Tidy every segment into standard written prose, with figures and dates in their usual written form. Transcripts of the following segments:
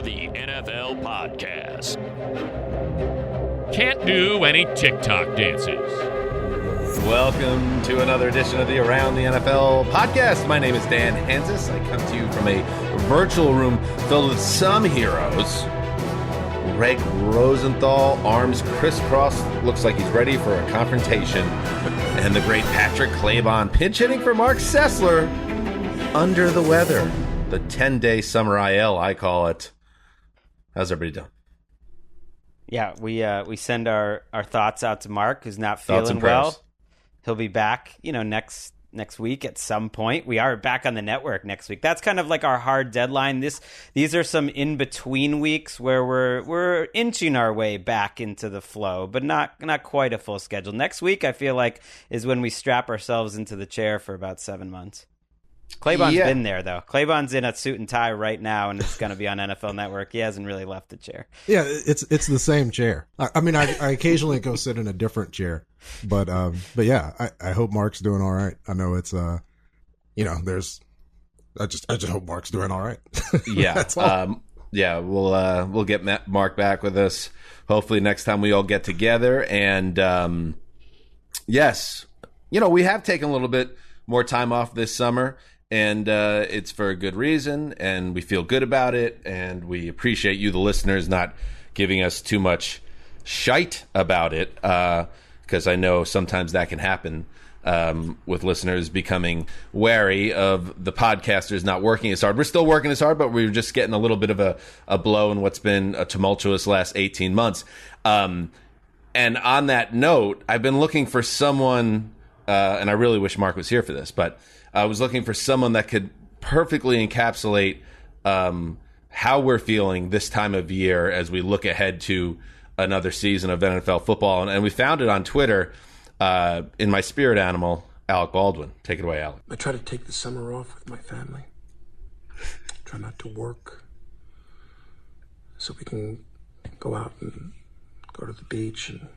the NFL podcast. Can't do any TikTok dances. Welcome to another edition of the Around the NFL podcast. My name is Dan Hansis. I come to you from a virtual room filled with some heroes. Greg Rosenthal, arms crisscrossed, looks like he's ready for a confrontation. And the great Patrick Claybon, pinch hitting for Mark Sessler, under the weather. The 10-day summer IL, I call it. How's everybody doing? Yeah, we send our thoughts out to Mark, who's not feeling well. He'll be back, next week at some point. We are back on the network next week. That's kind of like our hard deadline. These are some in-between weeks where we're inching our way back into the flow, but not quite a full schedule. Next week, I feel like, is when we strap ourselves into the chair for about 7 months. Claybon's been there, though. Claybon's in a suit and tie right now, and it's going to be on NFL Network. He hasn't really left the chair. Yeah, it's the same chair. I mean, I occasionally go sit in a different chair, but yeah, I hope Mark's doing all right. I know it's I just hope Mark's doing all right. Yeah, that's all. Yeah, we'll get Mark back with us hopefully next time we all get together. And yes, we have taken a little bit more time off this summer. And it's for a good reason, and we feel good about it, and we appreciate you, the listeners, not giving us too much shite about it, because I know sometimes that can happen with listeners becoming wary of the podcasters not working as hard. We're still working as hard, but we're just getting a little bit of a blow in what's been a tumultuous last 18 months. And on that note, I've been looking for someone, and I really wish Mark was here for this, but I was looking for someone that could perfectly encapsulate how we're feeling this time of year as we look ahead to another season of NFL football. And we found it on Twitter in my spirit animal, Alec Baldwin. Take it away, Alec. I try to take the summer off with my family. Try not to work so we can go out and go to the beach and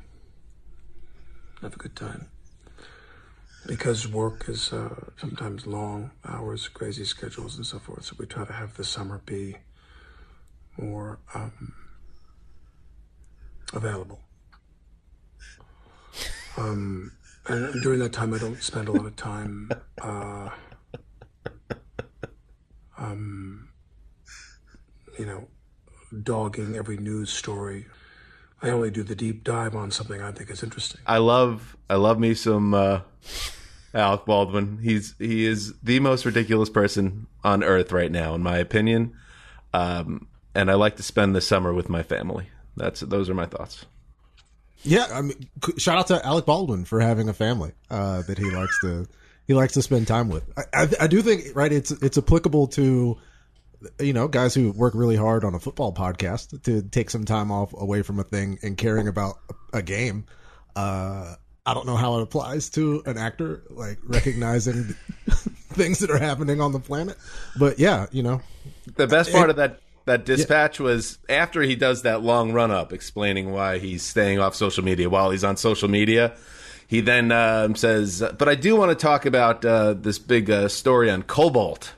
have a good time. Because work is sometimes long hours, crazy schedules, and so forth. So we try to have the summer be more available. And during that time, I don't spend a lot of time dogging every news story. I only do the deep dive on something I think is interesting. I love me some Alec Baldwin. He is the most ridiculous person on earth right now, in my opinion. And I like to spend the summer with my family. Those are my thoughts. Yeah, I mean, shout out to Alec Baldwin for having a family that he likes to spend time with. I do think, right, it's applicable to guys who work really hard on a football podcast to take some time off away from a thing and caring about a game. I don't know how it applies to an actor, like recognizing things that are happening on the planet. But yeah, the best part of that dispatch was after he does that long run up explaining why he's staying off social media while he's on social media. He then says, but I do want to talk about this big story on Cobalt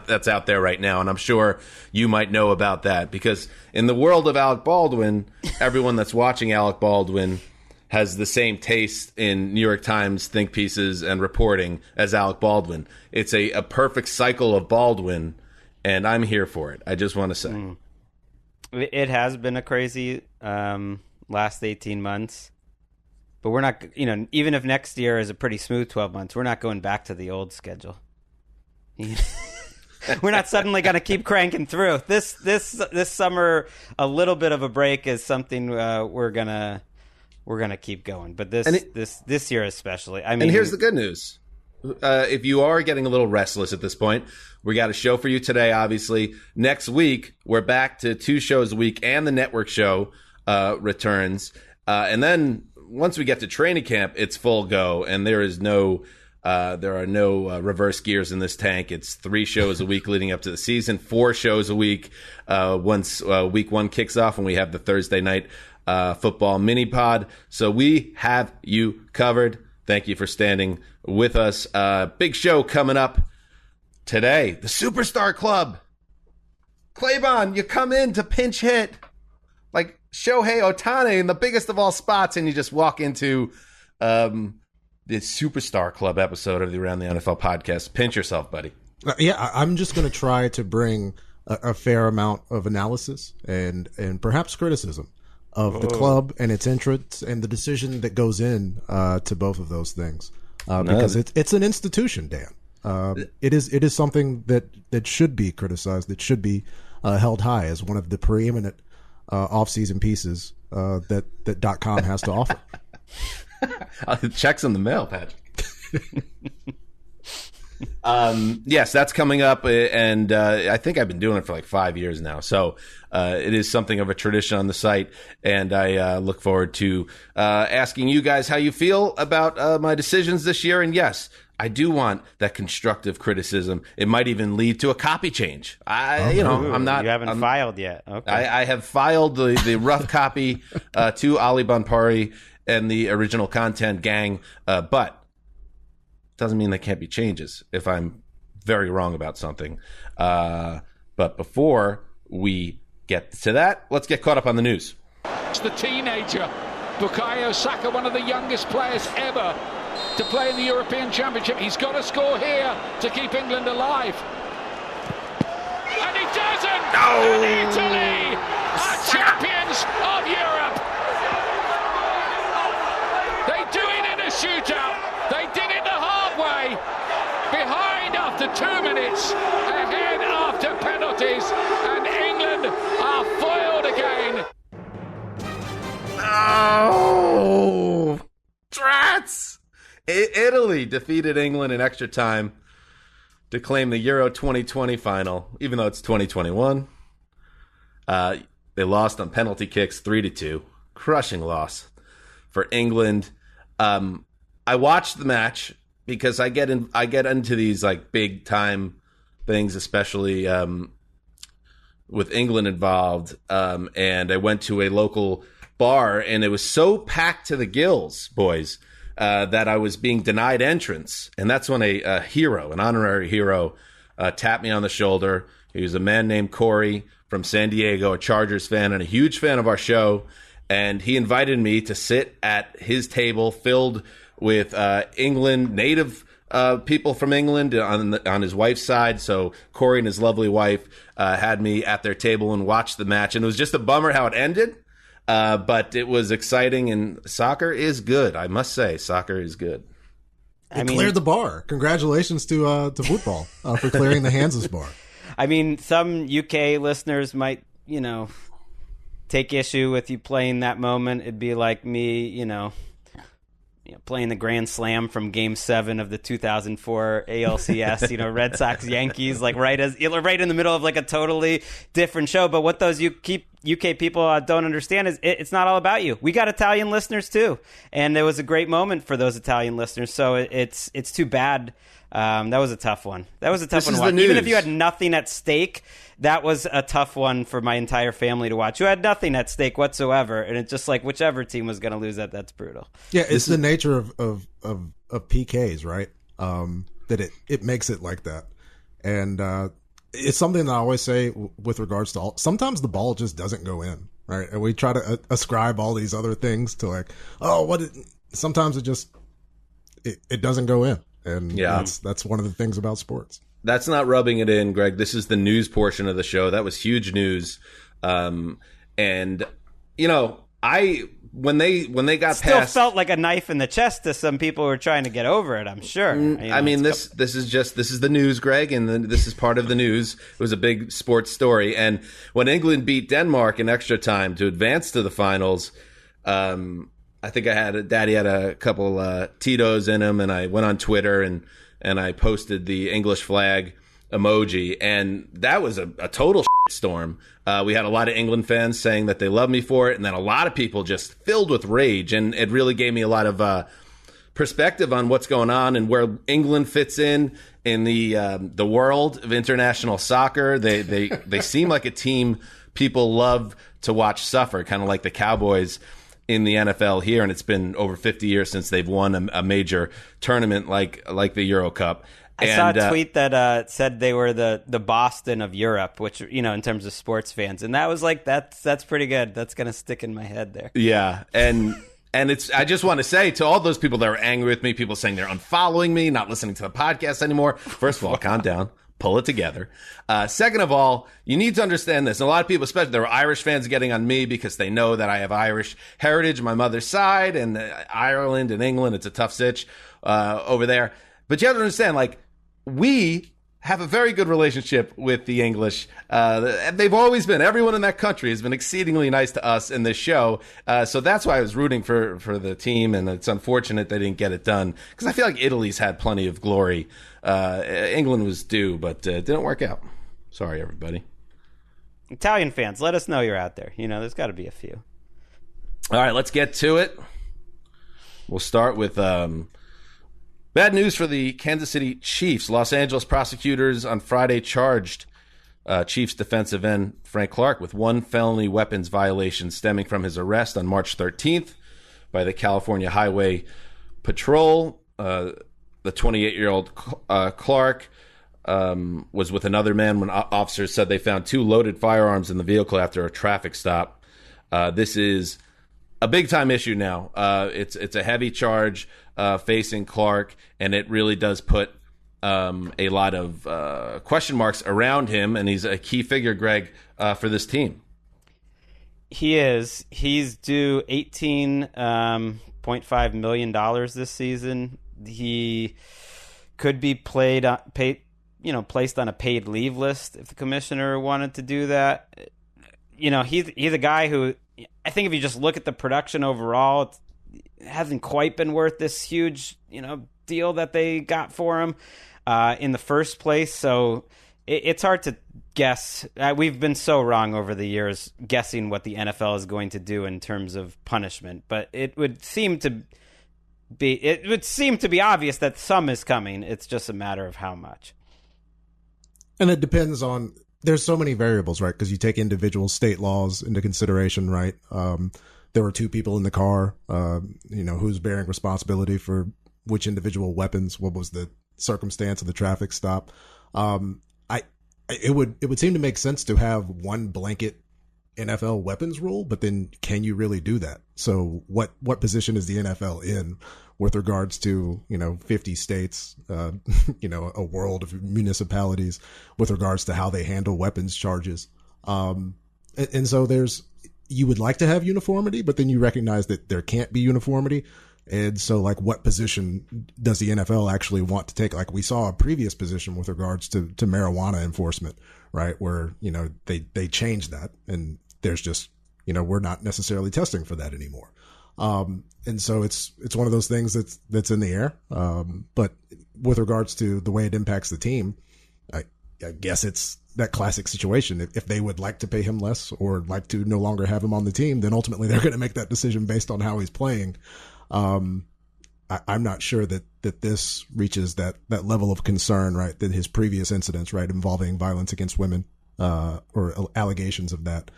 that's out there right now, and I'm sure you might know about that, because in the world of Alec Baldwin, everyone that's watching Alec Baldwin has the same taste in New York Times think pieces and reporting as Alec Baldwin. It's a perfect cycle of Baldwin, and I'm here for it. I just want to say. It has been a crazy last 18 months, but we're not, even if next year is a pretty smooth 12 months, we're not going back to the old schedule. We're not suddenly going to keep cranking through. This summer, a little bit of a break is something we're gonna keep going. But this year especially. I mean, and here's the good news: if you are getting a little restless at this point, we got a show for you today. Obviously, next week we're back to 2 shows a week, and the network show returns. And then once we get to training camp, it's full go, and there are no reverse gears in this tank. It's 3 shows a week leading up to the season, 4 shows a week once week 1 kicks off, and we have the Thursday night football mini pod. So we have you covered. Thank you for standing with us. Big show coming up today. The Superstar Club. Claybon, you come in to pinch hit like Shohei Ohtani in the biggest of all spots, and you just walk into the Superstar Club episode of the Around the NFL podcast. Pinch yourself, buddy. I'm just going to try to bring a fair amount of analysis and perhaps criticism of the club and its entrance and the decision that goes in to both of those things, because it's an institution, Dan. It is something that should be criticized, that should be held high as one of the preeminent off-season pieces that .com has to offer. Checks in the mail, Patrick. Yes, that's coming up, and I think I've been doing it for like 5 years now. So it is something of a tradition on the site, and I look forward to asking you guys how you feel about my decisions this year. And yes, I do want that constructive criticism. It might even lead to a copy change. I'm not. You haven't filed yet. Okay. I have filed the rough copy to Ali Banpari and the original content gang, but doesn't mean there can't be changes if I'm very wrong about something. But before we get to that, let's get caught up on the news. It's the teenager, Bukayo Saka, one of the youngest players ever to play in the European Championship. He's got to score here to keep England alive. And he doesn't! No! And Italy are champions of Europe! They do it in a shootout. They did it the hard way. Behind after 2 minutes, ahead after penalties, and England are foiled again. Oh, Drats! Italy defeated England in extra time to claim the Euro 2020 final, even though it's 2021. They lost on penalty kicks 3-2. Crushing loss for England. I watched the match because I get into these like big time things, especially with England involved. And I went to a local bar, and it was so packed to the gills, boys, that I was being denied entrance. And that's when a hero, an honorary hero, tapped me on the shoulder. He was a man named Corey from San Diego, a Chargers fan and a huge fan of our show. And he invited me to sit at his table filled with England, native people from England on his wife's side. So Corey and his lovely wife had me at their table and watched the match. And it was just a bummer how it ended. But it was exciting, and soccer is good. I must say, soccer is good. It cleared the bar. Congratulations to football for clearing the Hanses bar. I mean, some UK listeners might, take issue with you playing that moment. It'd be like me, playing the Grand Slam from Game 7 of the 2004 ALCS, Red Sox Yankees, like right in the middle of like a totally different show. But what those UK people don't understand is it's not all about you. We got Italian listeners too, and it was a great moment for those Italian listeners. So it's too bad. That was a tough one. Even if you had nothing at stake, that was a tough one for my entire family to watch. You had nothing at stake whatsoever, and it's just like whichever team was going to lose that's brutal. Yeah, it's the nature of PKs, right? That it makes it like that, and it's something that I always say with regards to sometimes the ball just doesn't go in, right? And we try to ascribe all these other things to like, sometimes it doesn't go in. And that's one of the things about sports. That's not rubbing it in, Greg. This is the news portion of the show. That was huge news. And when they got still past, felt like a knife in the chest to some people who were trying to get over it, I'm sure. This is the news, Greg, and this is part of the news. It was a big sports story. And when England beat Denmark in extra time to advance to the finals, I think Daddy had a couple Tito's in him, and I went on Twitter and I posted the English flag emoji, and that was a total storm. We had a lot of England fans saying that they love me for it, and then a lot of people just filled with rage, and it really gave me a lot of perspective on what's going on and where England fits in the world of international soccer. They seem like a team people love to watch suffer, kind of like the Cowboys in the NFL here, and it's been over 50 years since they've won a major tournament like the Euro Cup. I saw a tweet that said they were the Boston of Europe, which, in terms of sports fans. And that was like, that's pretty good. That's going to stick in my head there. Yeah. And I just want to say to all those people that are angry with me, people saying they're unfollowing me, not listening to the podcast anymore. First of all, calm down. Pull it together. Second of all, you need to understand this. And a lot of people, especially there were Irish fans getting on me because they know that I have Irish heritage, my mother's side, and Ireland and England. It's a tough sitch over there. But you have to understand, like, we have a very good relationship with the English. They've always been. Everyone in that country has been exceedingly nice to us in this show. So that's why I was rooting for the team, and it's unfortunate they didn't get it done because I feel like Italy's had plenty of glory. England was due, but it didn't work out. Sorry, everybody. Italian fans, let us know you're out there. There's got to be a few. All right, let's get to it. We'll start with bad news for the Kansas City Chiefs. Los Angeles prosecutors on Friday charged Chiefs defensive end Frank Clark with one felony weapons violation stemming from his arrest on March 13th by the California Highway Patrol. The 28-year-old Clark was with another man when officers said they found two loaded firearms in the vehicle after a traffic stop. This is a big-time issue now. It's a heavy charge facing Clark, and it really does put a lot of question marks around him, and he's a key figure, Greg, for this team. He is. He's due $18.5 million this season. He could be placed on a paid leave list if the commissioner wanted to do that. He's a guy who, I think if you just look at the production overall, it hasn't quite been worth this huge, deal that they got for him in the first place. So it's hard to guess. We've been so wrong over the years guessing what the NFL is going to do in terms of punishment, but it would seem to be obvious that some is coming. It's just a matter of how much. And it depends on, there's so many variables, right? Because you take individual state laws into consideration, right? There were two people in the car, who's bearing responsibility for which individual weapons, what was the circumstance of the traffic stop. It would seem to make sense to have one blanket NFL weapons rule, but then can you really do that? So what position is the NFL in with regards to, 50 states, a world of municipalities with regards to how they handle weapons charges? And so you would like to have uniformity, but then you recognize that there can't be uniformity. And so, like, what position does the NFL actually want to take? Like, we saw a previous position with regards to marijuana enforcement, right? Where, they changed that, and there's just, we're not necessarily testing for that anymore. And so it's one of those things that's in the air. But with regards to the way it impacts the team, I guess it's that classic situation. If they would like to pay him less or like to no longer have him on the team, then ultimately they're going to make that decision based on how he's playing. I'm not sure that this reaches that level of concern, right? That his previous incidents, right, involving violence against women, or allegations of that,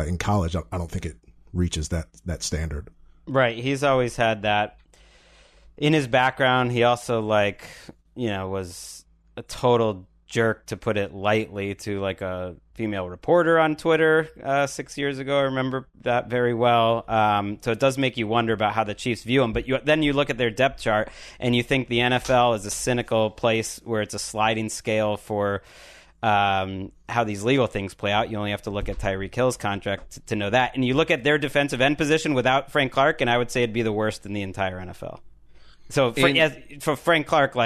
in college, I don't think it reaches that standard. Right. He's always had that in his background. He also was a total jerk, to put it lightly, to like a female reporter on Twitter 6 years ago. I remember that very well. So it does make you wonder about how the Chiefs view him. But then you look at their depth chart and you think the NFL is a cynical place where it's a sliding scale for how these legal things play out. You only have to look at Tyreek Hill's contract to know that. And you look at their defensive end position without Frank Clark, and I would say it'd be the worst in the entire NFL. So for Frank Clark,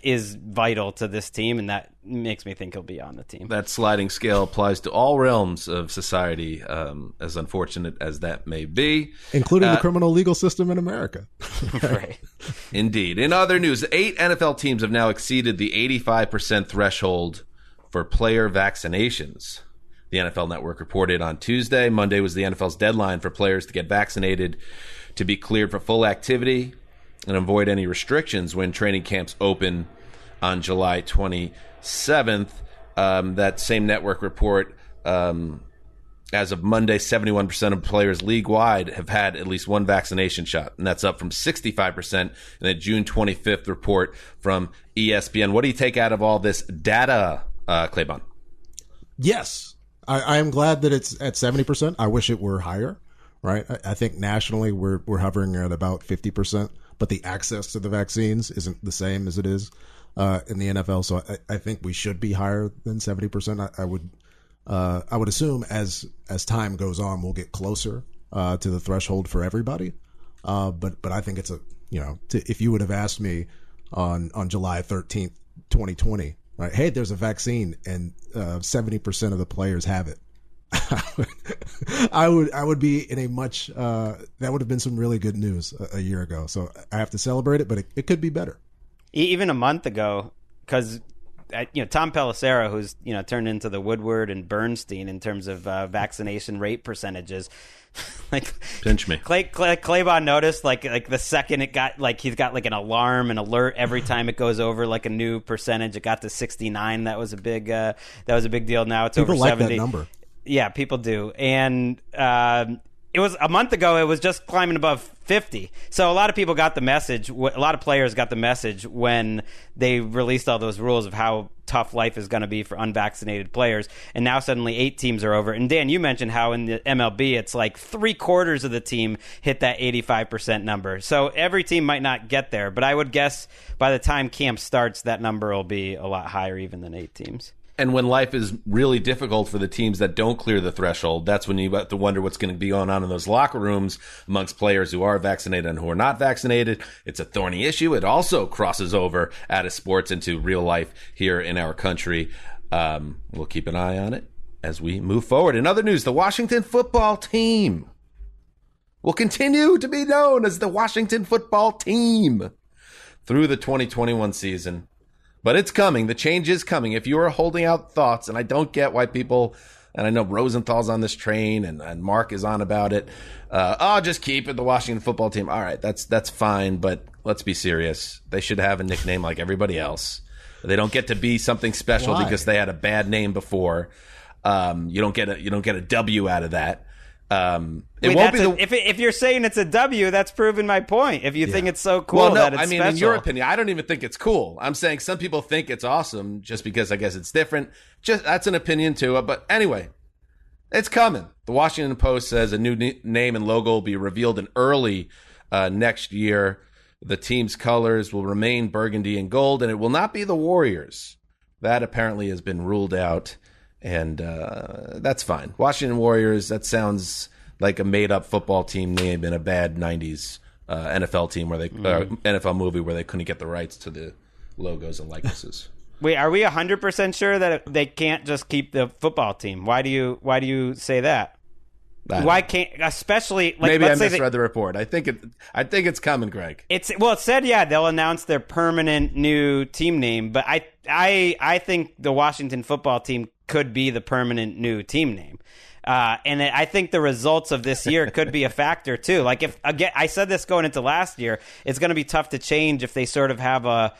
is vital to this team, and that makes me think he'll be on the team. That sliding scale applies to all realms of society, as unfortunate as that may be. Including the criminal legal system in America. Right. Indeed. In other news, 8 NFL teams have now exceeded the 85% threshold for player vaccinations. The NFL Network reported on Tuesday. Monday was the NFL's deadline for players to get vaccinated to be cleared for full activity and avoid any restrictions when training camps open on July 27th. That same network report As of Monday, 71% of players league-wide have had at least one vaccination shot, and that's up from 65% in the June 25th report from ESPN. What do you take out of all this data, Claybon? Yes, I am glad that it's at 70%. I wish it were higher, right? I think nationally we're hovering at about 50%, but the access to the vaccines isn't the same as it is in the NFL, so I think we should be higher than 70%. I would assume as time goes on, we'll get closer to the threshold for everybody. But I think it's if you would have asked me on July 13th, 2020, right? Hey, there's a vaccine and 70% of the players have it. I would be in a much that would have been some really good news a year ago. So I have to celebrate it, but it could be better. Even a month ago, because Tom Pelissero, who's turned into the Woodward and Bernstein in terms of vaccination rate percentages, like pinch me. Claybon noticed like the second it got he's got an alarm and alert every time it goes over a new percentage. It got to 69. That was a big deal. Now it's people over like 70. That number. Yeah, people do, and it was a month ago. It was just climbing above 50. So a lot of people got the message. A lot of players got the message when they released all those rules of how tough life is going to be for unvaccinated players. And now suddenly 8 teams are over. And Dan, you mentioned how in the MLB, it's like 3/4 of the team hit that 85% number. So every team might not get there, but I would guess by the time camp starts, that number will be a lot higher even than 8 teams. And when life is really difficult for the teams that don't clear the threshold, that's when you have to wonder what's going to be going on in those locker rooms amongst players who are vaccinated and who are not vaccinated. It's a thorny issue. It also crosses over out of sports into real life here in our country. We'll keep an eye on it as we move forward. In other news, the Washington football team will continue to be known as the Washington football team through the 2021 season. But it's coming. The change is coming. If you are holding out thoughts, and I don't get why people, and I know Rosenthal's on this train, and Mark is on about it. Just keep it the Washington football team. All right, that's fine, but let's be serious. They should have a nickname like everybody else. They don't get to be something special because they had a bad name before. You don't get a W out of that. If you're saying it's a W, that's proving my point. If you think it's so cool that it's special. In your opinion, I don't even think it's cool. I'm saying some people think it's awesome just because I guess it's different. Just that's an opinion too. But anyway, it's coming. The Washington Post says a new name and logo will be revealed in early next year. The team's colors will remain burgundy and gold, and it will not be the Warriors. That apparently has been ruled out. And that's fine. Washington Warriors, that sounds like a made-up football team name in a bad 90s NFL team where they NFL movie where they couldn't get the rights to the logos and likenesses. Wait, are we 100% sure that they can't just keep the football team? Why do you say that? Why can't, especially maybe I misread the report. I think it's coming, Greg. It said they'll announce their permanent new team name, but I think the Washington football team could be the permanent new team name. And I think the results of this year could be a factor too. Like if again, I said this going into last year, it's going to be tough to change if they sort of have a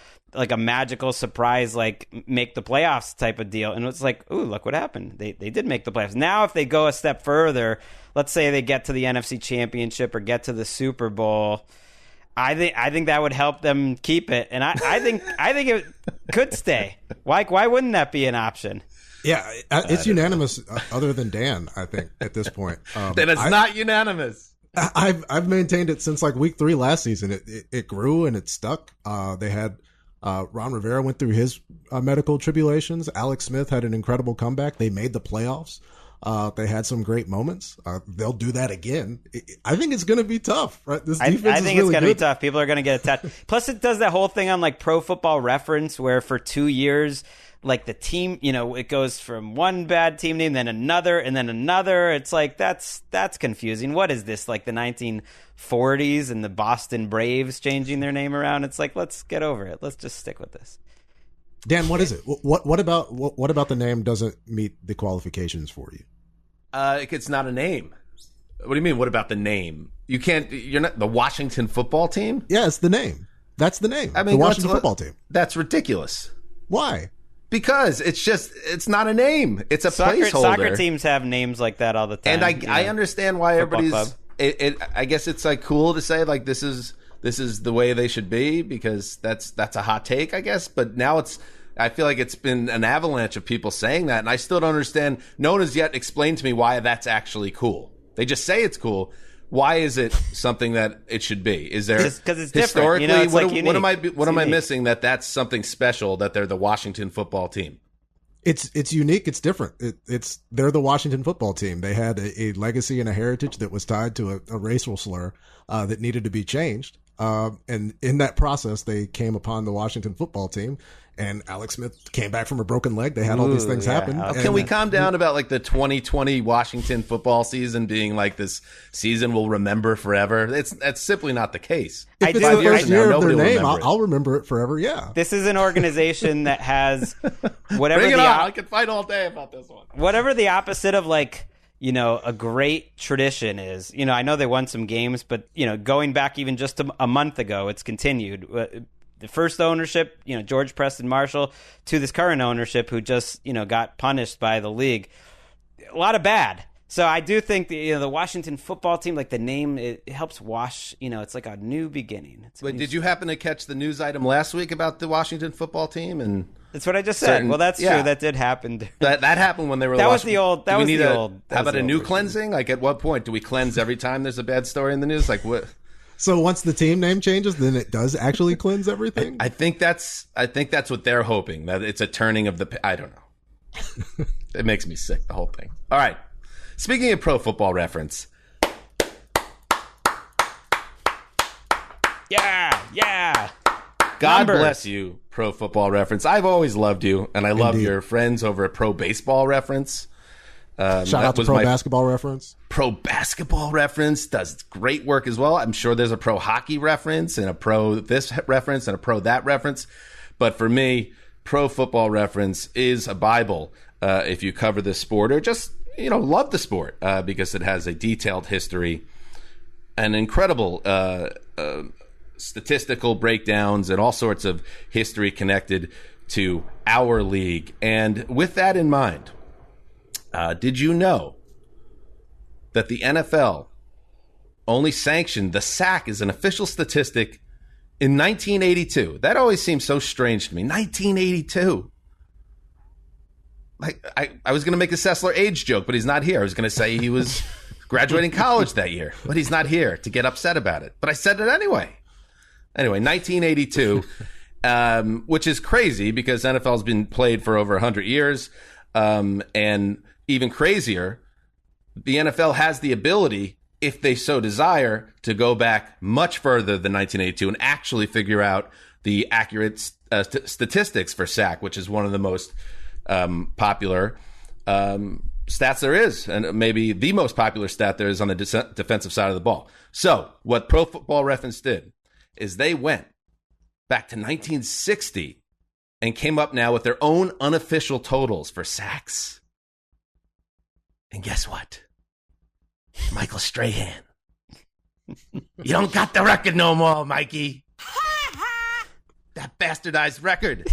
magical surprise, like make the playoffs type of deal. And it's like, ooh, look what happened. They did make the playoffs. Now, if they go a step further, let's say they get to the NFC Championship or get to the Super Bowl, I think that would help them keep it. And I think it could stay. Why wouldn't that be an option? Yeah, it's unanimous other than Dan, I think, at this point. Then it's not unanimous. I've maintained it since like week 3 last season. It grew and it stuck. They had Ron Rivera went through his medical tribulations. Alex Smith had an incredible comeback. They made the playoffs. They had some great moments. They'll do that again. I think it's going to be tough, right? This defense I think is it's going to good. be tough. People are going to get attached. Plus, it does that whole thing on like Pro Football Reference where for 2 years, like the team, it goes from one bad team name, then another, and then another. It's like, that's confusing. What is this, like the 1940s and the Boston Braves changing their name around? It's like, let's get over it. Let's just stick with this. Dan, what is it? What about the name doesn't meet the qualifications for you? It's not a name. What do you mean? What about the name? You're not the Washington football team? Yeah, it's the name. That's the name. I mean, the Washington football team. That's ridiculous. Why? Because it's not a name. It's a placeholder. Soccer teams have names like that all the time. And I understand why everybody's. Club. I guess it's like cool to say like this is the way they should be because that's a hot take, I guess. But now I feel like it's been an avalanche of people saying that, and I still don't understand. No one has yet explained to me why that's actually cool. They just say it's cool. Why is it something that it should be? Is there because it's historically? Different. You know, what am I missing? That's something special. That they're the Washington football team. It's unique. It's different. They're the Washington football team. They had a legacy and a heritage that was tied to a racial slur that needed to be changed. And in that process, they came upon the Washington football team. And Alex Smith came back from a broken leg. They had all these things happen. Can we calm down about like the 2020 Washington football season being like this season we'll remember forever? That's simply not the case. If it's the first year of their name, I'll remember it forever. Yeah. This is an organization that has whatever Bring it on. I could fight all day about this one. Whatever the opposite of like, you know, a great tradition is. You know, I know they won some games, but you know, going back even just a month ago, it's continued. The first ownership, you know, George Preston Marshall, to this current ownership who just, you know, got punished by the league. A lot of bad. So I do think the Washington football team, like the name, it helps wash, you know, it's like a new beginning. But did you happen to catch the news item last week about the Washington football team? And that's what I just said. Well, that's true. That did happen. That happened when they were. That was the old. How about a new cleansing? Like at what point do we cleanse every time there's a bad story in the news? Like what? So once the team name changes, then it does actually cleanse everything? I think that's what they're hoping, that it's a turning of the... I don't know. It makes me sick, the whole thing. All right. Speaking of Pro Football Reference. Yeah. God bless you, Pro Football Reference. I've always loved you, and I love your friends over at Pro Baseball Reference. Shout out to Pro Basketball Reference. Pro Basketball Reference does great work as well. I'm sure there's a Pro Hockey Reference and a Pro this reference and a Pro that reference. But for me, Pro Football Reference is a Bible if you cover this sport or just, you know, love the sport because it has a detailed history and incredible statistical breakdowns and all sorts of history connected to our league. And with that in mind, did you know that the NFL only sanctioned the sack as an official statistic in 1982? That always seems so strange to me. 1982. Like I was going to make a Sessler age joke, but he's not here. I was going to say he was graduating college that year, but he's not here to get upset about it. But I said it anyway. Anyway, 1982, which is crazy because NFL has been played for over 100 years. And even crazier, the NFL has the ability, if they so desire, to go back much further than 1982 and actually figure out the accurate statistics for sack, which is one of the most popular stats there is, and maybe the most popular stat there is on the defensive side of the ball. So what Pro Football Reference did is they went back to 1960 and came up now with their own unofficial totals for sacks. And guess what? Michael Strahan. You don't got the record no more, Mikey. That bastardized record.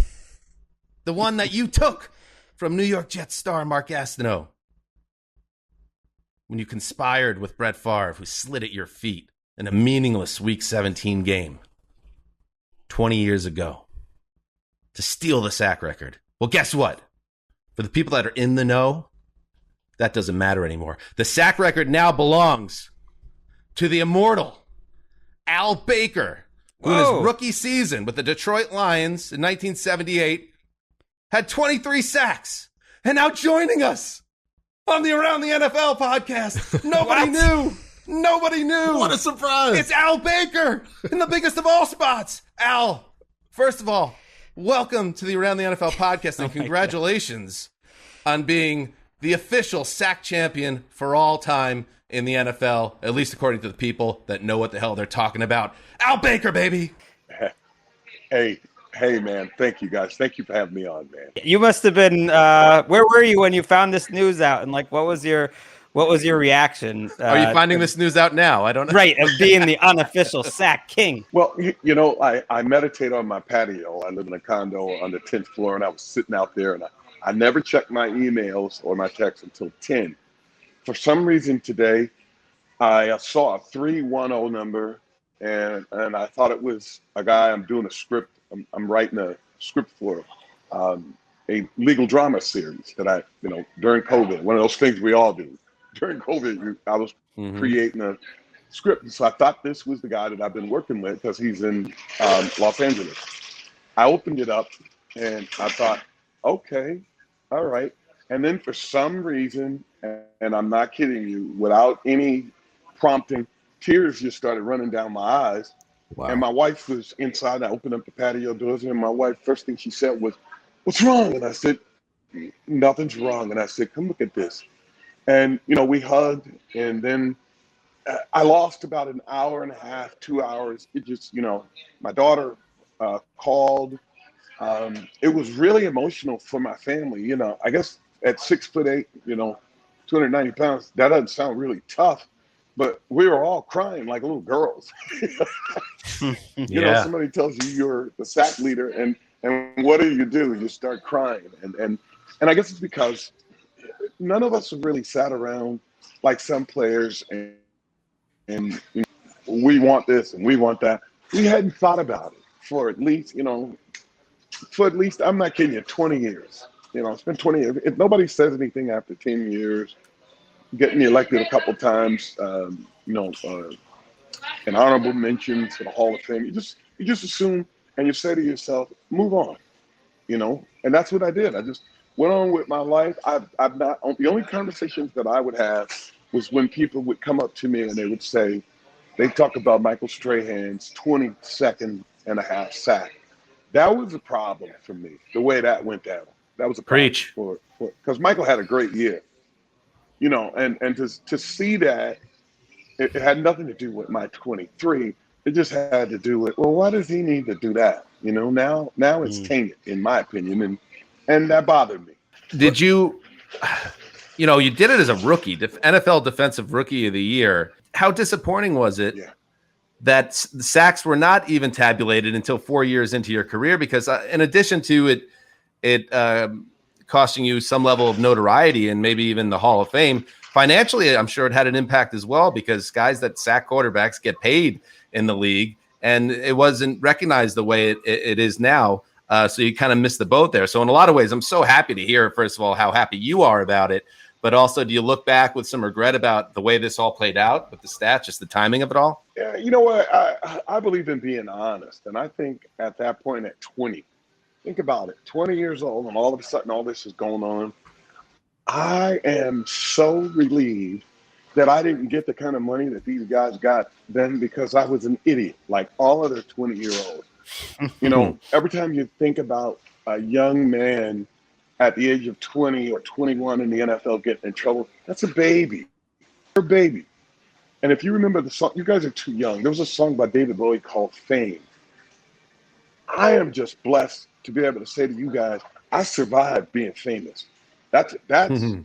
The one that you took from New York Jets star Mark Gastineau. When you conspired with Brett Favre, who slid at your feet in a meaningless Week 17 game 20 years ago to steal the sack record. Well, guess what? For the people that are in the know, that doesn't matter anymore. The sack record now belongs to the immortal Al Baker, who in his rookie season with the Detroit Lions in 1978 had 23 sacks. And now joining us on the Around the NFL podcast, nobody knew. Nobody knew. What a surprise. It's Al Baker in the biggest of all spots. Al, first of all, welcome to the Around the NFL podcast, and congratulations on being the official sack champion for all time in the NFL, at least according to the people that know what the hell they're talking about. Al Baker, baby. Hey, man. Thank you, guys. Thank you for having me on, man. You must have been, where were you when you found this news out? And like, what was your What was your reaction? Are you finding this news out now? I don't know. Right, of being the unofficial sack king. Well, I meditate on my patio. I live in a condo on the 10th floor, and I was sitting out there, and I never checked my emails or my texts until 10. For some reason today, I saw a 310 number, and I thought it was a guy. I'm doing a script. I'm writing a script for a legal drama series that during COVID, one of those things we all do. During COVID, I was creating a script. So I thought this was the guy that I've been working with because he's in Los Angeles. I opened it up and I thought, okay, all right. And then for some reason, and I'm not kidding you, without any prompting, tears just started running down my eyes. Wow. And my wife was inside. I opened up the patio doors, and my wife, first thing she said was, "What's wrong?" And I said, "Nothing's wrong." And I said, "Come look at this." And, we hugged, and then I lost about an hour and a half, 2 hours. It just, my daughter called. It was really emotional for my family. I guess at 6'8", 290 pounds, that doesn't sound really tough, but we were all crying like little girls. Somebody tells you you're the sack leader, and what do? You start crying. And I guess it's because none of us have really sat around like some players and we want this and we want that. We hadn't thought about it for at least, I'm not kidding you, 20 years. It's been 20 years. If nobody says anything after 10 years, getting elected a couple times, an honorable mention to the Hall of Fame, you just assume and you say to yourself, move on, and that's what I did. I just went on with my life. The only conversations that I would have was when people would come up to me and they'd talk about Michael Strahan's 22nd and a half sack. That was a problem for me, the way that went down. That was a problem. Preach. Because Michael had a great year, and to see that, it had nothing to do with my 23. It just had to do with, well, why does he need to do that? Now it's tainted, in my opinion, and that bothered me. Did you, you did it as a rookie, NFL Defensive Rookie of the Year. How disappointing was it that the sacks were not even tabulated until 4 years into your career? Because in addition to it costing you some level of notoriety and maybe even the Hall of Fame, financially, I'm sure it had an impact as well, because guys that sack quarterbacks get paid in the league, and it wasn't recognized the way it is now. So you kind of missed the boat there. So in a lot of ways, I'm so happy to hear, first of all, how happy you are about it. But also, do you look back with some regret about the way this all played out with the stats, just the timing of it all? Yeah, you know what? I believe in being honest. And I think at that point at 20, think about it, 20 years old, and all of a sudden all this is going on. I am so relieved that I didn't get the kind of money that these guys got then, because I was an idiot, like all other 20-year-olds. Every time you think about a young man at the age of 20 or 21 in the NFL getting in trouble, that's a baby. You're a baby. And if you remember the song, you guys are too young. There was a song by David Bowie called Fame. I am just blessed to be able to say to you guys, I survived being famous. That's the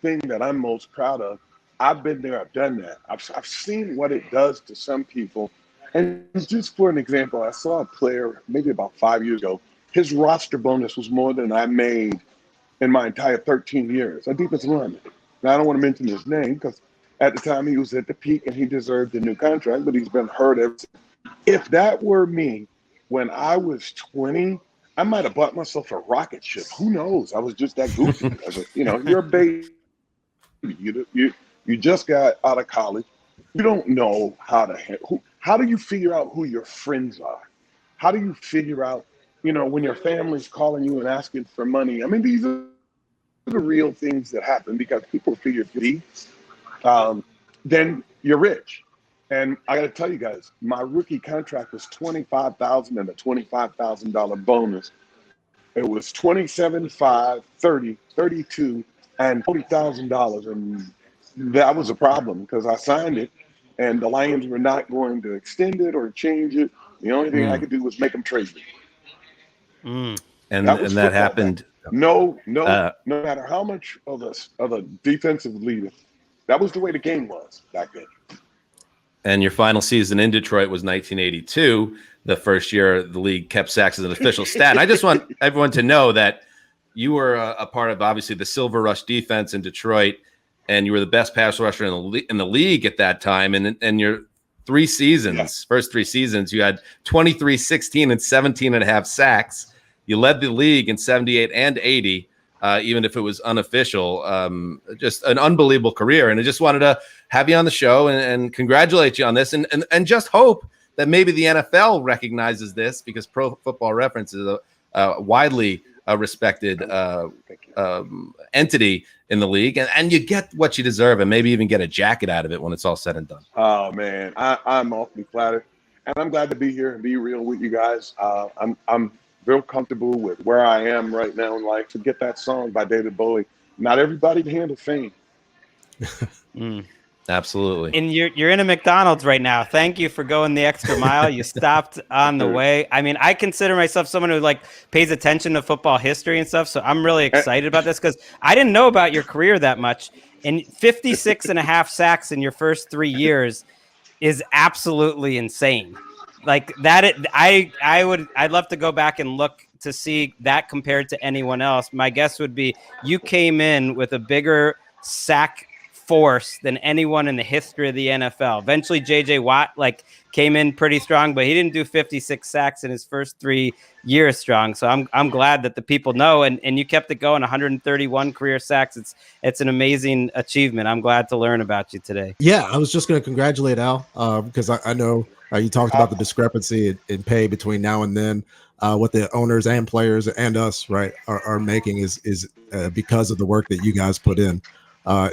thing that I'm most proud of. I've been there. I've done that. I've seen what it does to some people. And just for an example, I saw a player maybe about 5 years ago. His roster bonus was more than I made in my entire 13 years. A defensive lineman. Now, I don't want to mention his name because at the time he was at the peak and he deserved a new contract, but he's been hurt ever since. If that were me when I was 20, I might have bought myself a rocket ship. Who knows? I was just that goofy. You're a baby. You just got out of college. You don't know how do you figure out who your friends are? How do you figure out, when your family's calling you and asking for money? I mean, these are the real things that happen because people figure then you're rich. And I got to tell you guys, my rookie contract was $25,000 and a $25,000 bonus. It was $27,500, $30,000, $32,000, and $40,000. And that was a problem because I signed it and the Lions were not going to extend it or change it. The only thing I could do was make them trade me. And that happened. No matter how much of a defensive leader that was the way the game was back then. And your final season in Detroit was 1982, the first year the league kept sacks as an official stat. And I just want everyone to know that you were a part of, obviously, the Silver Rush defense in Detroit, and you were the best pass rusher in the league at that time. And your first 3 seasons, you had 23, 16, and 17 and a half sacks. You led the league in 78 and 80, even if it was unofficial. Just an unbelievable career. And I just wanted to have you on the show and congratulate you on this, and just hope that maybe the NFL recognizes this, because Pro Football Reference is a widely respected entity in the league, and you get what you deserve, and maybe even get a jacket out of it when it's all said and done. Oh man, I'm awfully flattered, and I'm glad to be here and be real with you guys. I'm real comfortable with where I am right now in life. To get that song by David Bowie, not everybody can handle fame. Absolutely. And you're in a McDonald's right now. Thank you for going the extra mile. You stopped on the way. I mean, I consider myself someone who pays attention to football history and stuff. So I'm really excited about this, because I didn't know about your career that much. And 56 and a half sacks in your first 3 years is absolutely insane. Like that, I'd love to go back and look to see that compared to anyone else. My guess would be you came in with a bigger sack force than anyone in the history of the NFL. Eventually, J.J. Watt came in pretty strong, but he didn't do 56 sacks in his first 3 years strong. So I'm glad that the people know, and you kept it going. 131 career sacks. It's an amazing achievement. I'm glad to learn about you today. Yeah, I was just going to congratulate Al, because I know you talked about the discrepancy in pay between now and then. What the owners and players and us, right, are making is because of the work that you guys put in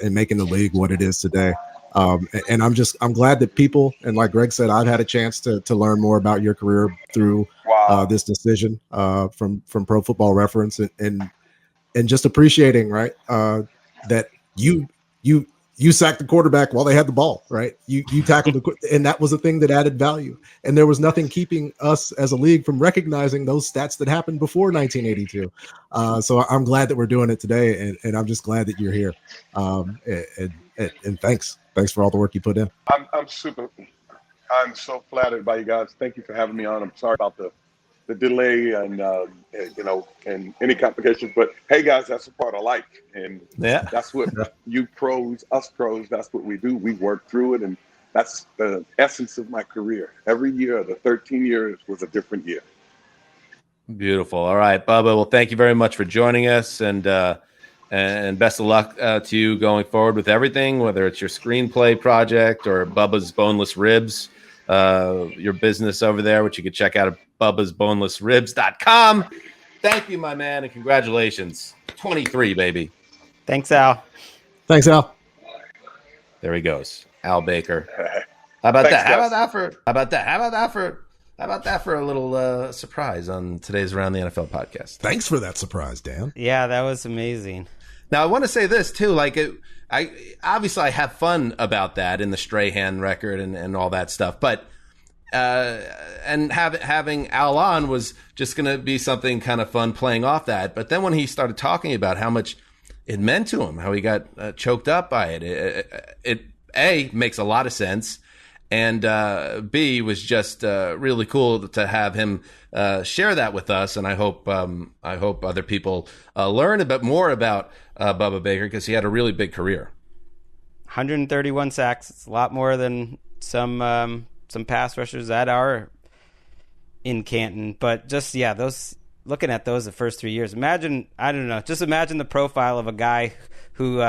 making the league what it is today. And I'm glad that people, and like Greg said, I've had a chance to learn more about your career through this decision from Pro Football Reference, and just appreciating, right, that you sacked the quarterback while they had the ball, right? You tackled and that was a thing that added value. And there was nothing keeping us as a league from recognizing those stats that happened before 1982. So I'm glad that we're doing it today, and I'm just glad that you're here. And thanks for all the work you put in. I'm so flattered by you guys. Thank you for having me on. I'm sorry about the delay and and any complications, but hey guys, that's a part of life, and that's what us pros, that's what we do. We work through it, and that's the essence of my career. Every year of the 13 years was a different year. Beautiful. All right, Bubba, well, thank you very much for joining us, and best of luck to you going forward with everything, whether it's your screenplay project or Bubba's Boneless Ribs, your business over there, which you can check out at bubbasbonelessribs.com. Thank you, my man, and congratulations. 23, baby. Thanks, Al. Thanks, Al. There he goes. Al Baker. How about that? How about that for a little surprise on today's Around the NFL podcast? Thanks for that surprise, Dan. Yeah, that was amazing. Now, I want to say this, too. I obviously I have fun about that in the Strahan record and all that stuff, but and having Al on was just going to be something kind of fun playing off that. But then when he started talking about how much it meant to him, how he got choked up by it A, makes a lot of sense, and B, was just really cool to have him share that with us. And I hope other people learn a bit more about Bubba Baker, because he had a really big career. 131 sacks. It's a lot more than some pass rushers that are in Canton. But just, looking at those the first 3 years, imagine the profile of a guy who,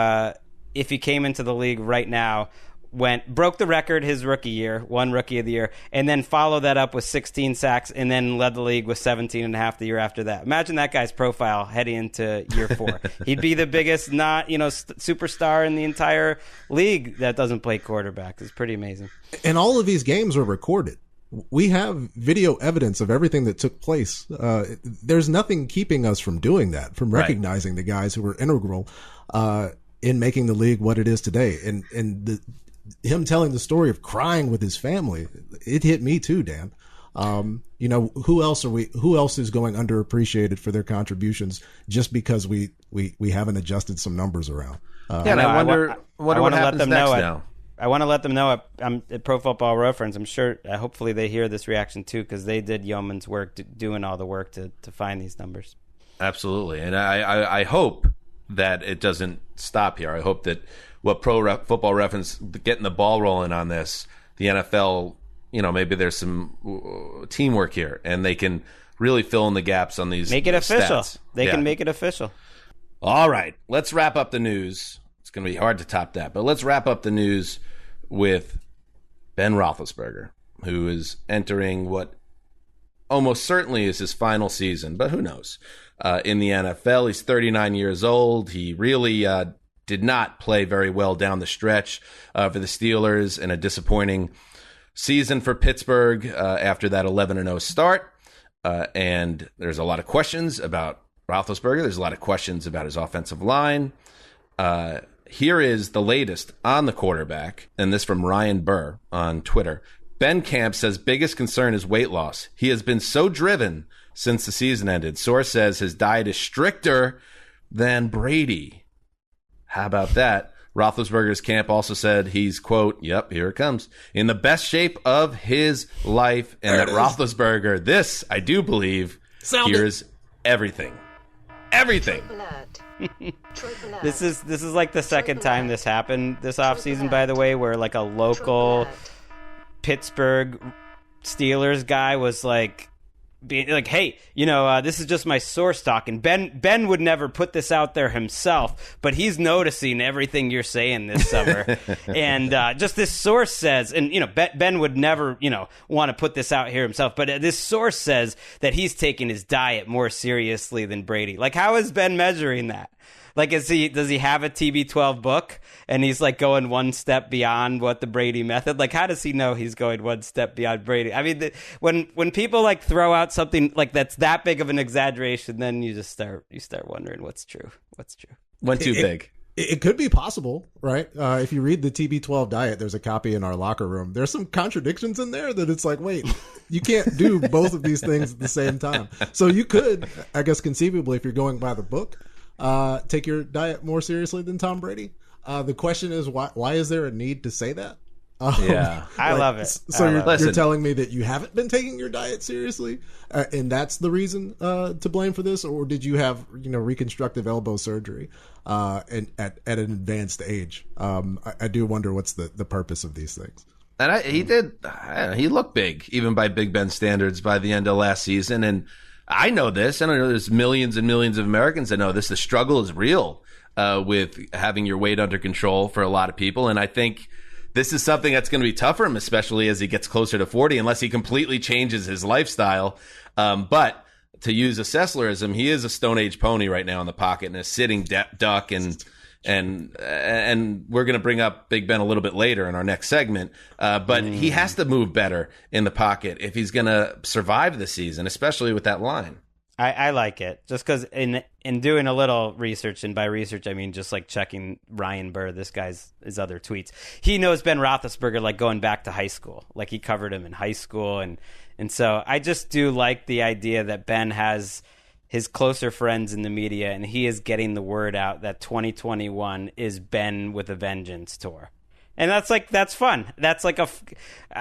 if he came into the league right now, broke the record his rookie year, won Rookie of the Year, and then followed that up with 16 sacks, and then led the league with 17 and a half the year after that. Imagine that guy's profile heading into year 4. He'd be the biggest superstar in the entire league that doesn't play quarterback. It's pretty amazing. And all of these games are recorded. We have video evidence of everything that took place. There's nothing keeping us from doing that, from recognizing the guys who were integral in making the league what it is today. And him telling the story of crying with his family, it hit me too, Dan. Who else is going underappreciated for their contributions just because we haven't adjusted some numbers around? And I wonder what happens next now. I want to let them know at Pro Football Reference. I'm sure, hopefully they hear this reaction too, because they did yeoman's work doing all the work to find these numbers. Absolutely. And I hope that it doesn't stop here. I hope that what Football Reference, getting the ball rolling on this, the NFL, maybe there's some teamwork here, and they can really fill in the gaps on these. Make it official. Stats. They can make it official. All right. Let's wrap up the news. It's going to be hard to top that, but let's wrap up the news with Ben Roethlisberger, who is entering what almost certainly is his final season, but who knows, in the NFL. He's 39 years old. He really did not play very well down the stretch for the Steelers, in a disappointing season for Pittsburgh after that 11-0 start. And there's a lot of questions about Roethlisberger. There's a lot of questions about his offensive line. Here is the latest on the quarterback, and this from Ryan Burr on Twitter. Ben Camp says biggest concern is weight loss. He has been so driven since the season ended. Source says his diet is stricter than Brady. How about that? Roethlisberger's camp also said he's, quote, yep, here it comes, in the best shape of his life, and that Roethlisberger, this, I do believe, here's everything. Everything. This is like the second time this happened this offseason, by the way, where like a local Pittsburgh Steelers guy was like being like, hey, this is just my source talking. Ben would never put this out there himself, but he's noticing everything you're saying this summer. And just this source says, and Ben would never want to put this out here himself, but this source says that he's taking his diet more seriously than Brady. Like, how is Ben measuring that? Like, does he have a TB12 book and he's like going one step beyond what the Brady method? Like, how does he know he's going one step beyond Brady? I mean, when people like throw out something like that's that big of an exaggeration, then you start wondering what's true. Went too big. It could be possible, right? If you read the TB12 diet, there's a copy in our locker room. There's some contradictions in there that it's like, wait, you can't do both of these things at the same time. So you could, I guess, conceivably, if you're going by the book, take your diet more seriously than Tom Brady. The question is, why is there a need to say that? Yeah, I love it. So you're telling me that you haven't been taking your diet seriously, and that's the reason to blame for this, or did you have reconstructive elbow surgery and at an advanced age? I do wonder what's the purpose of these things. And he looked big, even by Big Ben standards, by the end of last season. And I know this, and I know there's millions and millions of Americans that know this. The struggle is real with having your weight under control for a lot of people. And I think this is something that's going to be tough for him, especially as he gets closer to 40, unless he completely changes his lifestyle. But to use a Sesslerism, he is a Stone Age pony right now in the pocket and a sitting duck. And we're going to bring up Big Ben a little bit later in our next segment. But he has to move better in the pocket if he's going to survive the season, especially with that line. I like it just because in doing a little research, and by research I mean just like checking Ryan Burr, his other tweets. He knows Ben Roethlisberger like going back to high school, like he covered him in high school, and so I just do like the idea that Ben has his closer friends in the media, and he is getting the word out that 2021 is Ben with a Vengeance tour. And that's fun. That's like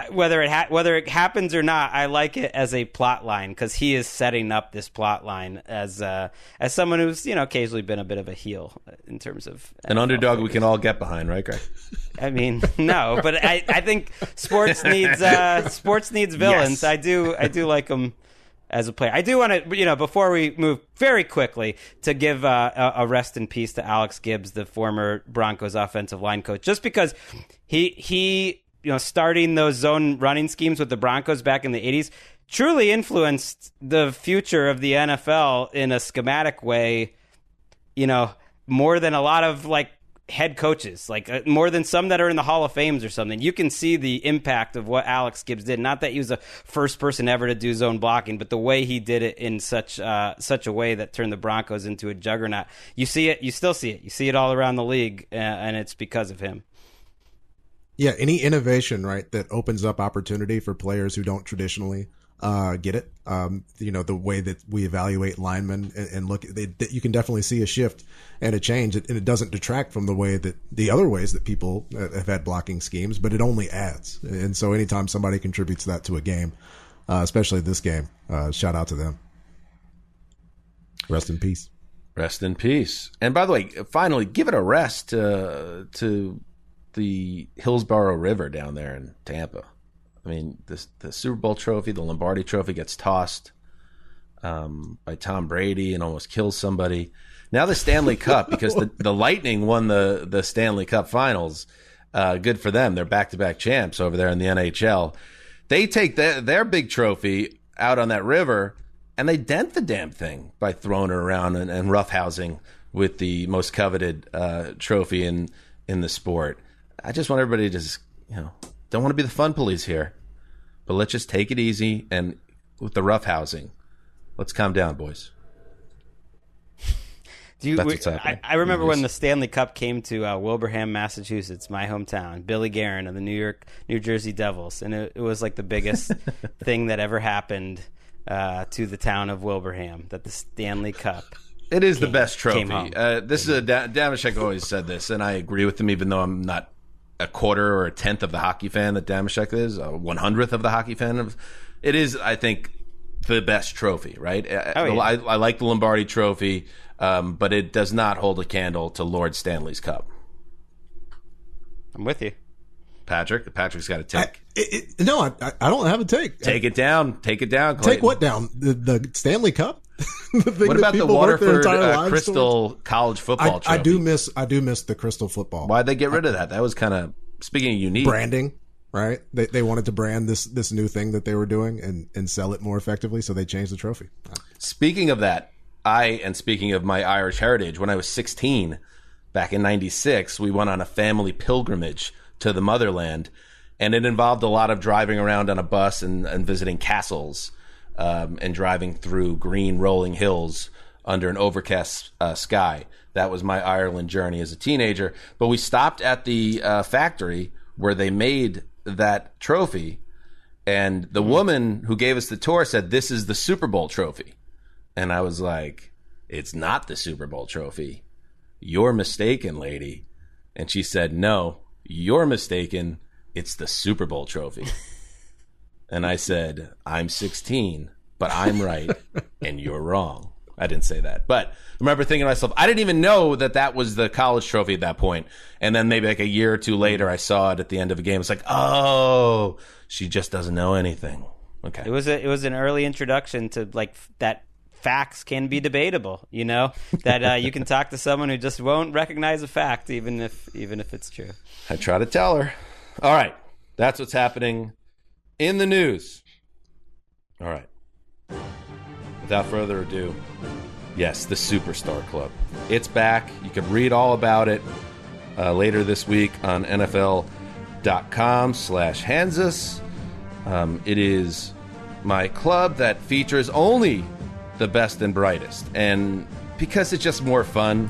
whether it happens or not, I like it as a plot line because he is setting up this plot line as someone who's occasionally been a bit of a heel in terms of an underdog we can all get behind, right, Greg? I mean, no, but I think sports needs villains. Yes. I do like them as a player. I do want to, before we move very quickly, to give a rest in peace to Alex Gibbs, the former Broncos offensive line coach, just because he starting those zone running schemes with the Broncos back in the 80s truly influenced the future of the NFL in a schematic way, more than a lot of head coaches, more than some that are in the Hall of Fames or something. You can see the impact of what Alex Gibbs did. Not that he was the first person ever to do zone blocking, but the way he did it in such a way that turned the Broncos into a juggernaut. You see it, you still see it. You see it all around the league, and it's because of him. Yeah, any innovation, right, that opens up opportunity for players who don't traditionally get it. The way that we evaluate linemen and look, you can definitely see a shift and a change, and it doesn't detract from the other ways that people have had blocking schemes, but it only adds. And so anytime somebody contributes that to a game, especially this game, shout out to them. Rest in peace. Rest in peace. And by the way, finally, give it a rest to the Hillsborough River down there in Tampa. I mean, the Super Bowl trophy, the Lombardi trophy gets tossed by Tom Brady and almost kills somebody. Now the Stanley Cup, because the Lightning won the Stanley Cup Finals. Good for them. They're back-to-back champs over there in the NHL. They take their big trophy out on that river, and they dent the damn thing by throwing it around and roughhousing with the most coveted trophy in the sport. I just want everybody to just, don't want to be the fun police here, but let's just take it easy, and with the roughhousing, let's calm down, boys. I remember when the Stanley Cup came to Wilbraham, Massachusetts, my hometown. Billy Guerin of the New Jersey Devils, and it was like the biggest thing that ever happened to the town of Wilbraham. That the Stanley Cup. It is the best trophy. This is Damashek always said this, and I agree with him, even though I'm not a quarter or a tenth of the hockey fan that Damashek is, a 100th of the hockey fan. It is, I think, the best trophy, right? Oh, yeah. I like the Lombardi trophy, but it does not hold a candle to Lord Stanley's Cup. I'm with you. Patrick's got a take. I don't have a take. Take it down, Clayton. Take what down? The Stanley Cup? What about the Waterford Crystal College football trophy? I do miss the Crystal football. Why'd they get rid of that? That was kind of, speaking of unique. Branding, right? They wanted to brand this new thing that they were doing and sell it more effectively, so they changed the trophy. Speaking of that, speaking of my Irish heritage, when I was 16, back in 96, we went on a family pilgrimage to the motherland, and it involved a lot of driving around on a bus and visiting castles, and driving through green rolling hills under an overcast sky. That was my Ireland journey as a teenager. But we stopped at the factory where they made that trophy, and the woman who gave us the tour said, "This is the Super Bowl trophy." And I was like, "It's not the Super Bowl trophy. You're mistaken, lady." And she said, "No, you're mistaken. It's the Super Bowl trophy." And I said, "I'm 16, but I'm right, and you're wrong." I didn't say that. But I remember thinking to myself, I didn't even know that was the college trophy at that point. And then maybe like a year or two later, I saw it at the end of a game. It's like, oh, she just doesn't know anything. Okay. It was an early introduction to like that facts can be debatable, that you can talk to someone who just won't recognize a fact, even if it's true. I try to tell her. All right. That's what's happening in the news. All right. Without further ado, yes, the Superstar Club. It's back. You can read all about it later this week on NFL.com/Hanzus. It is my club that features only the best and brightest. And because it's just more fun,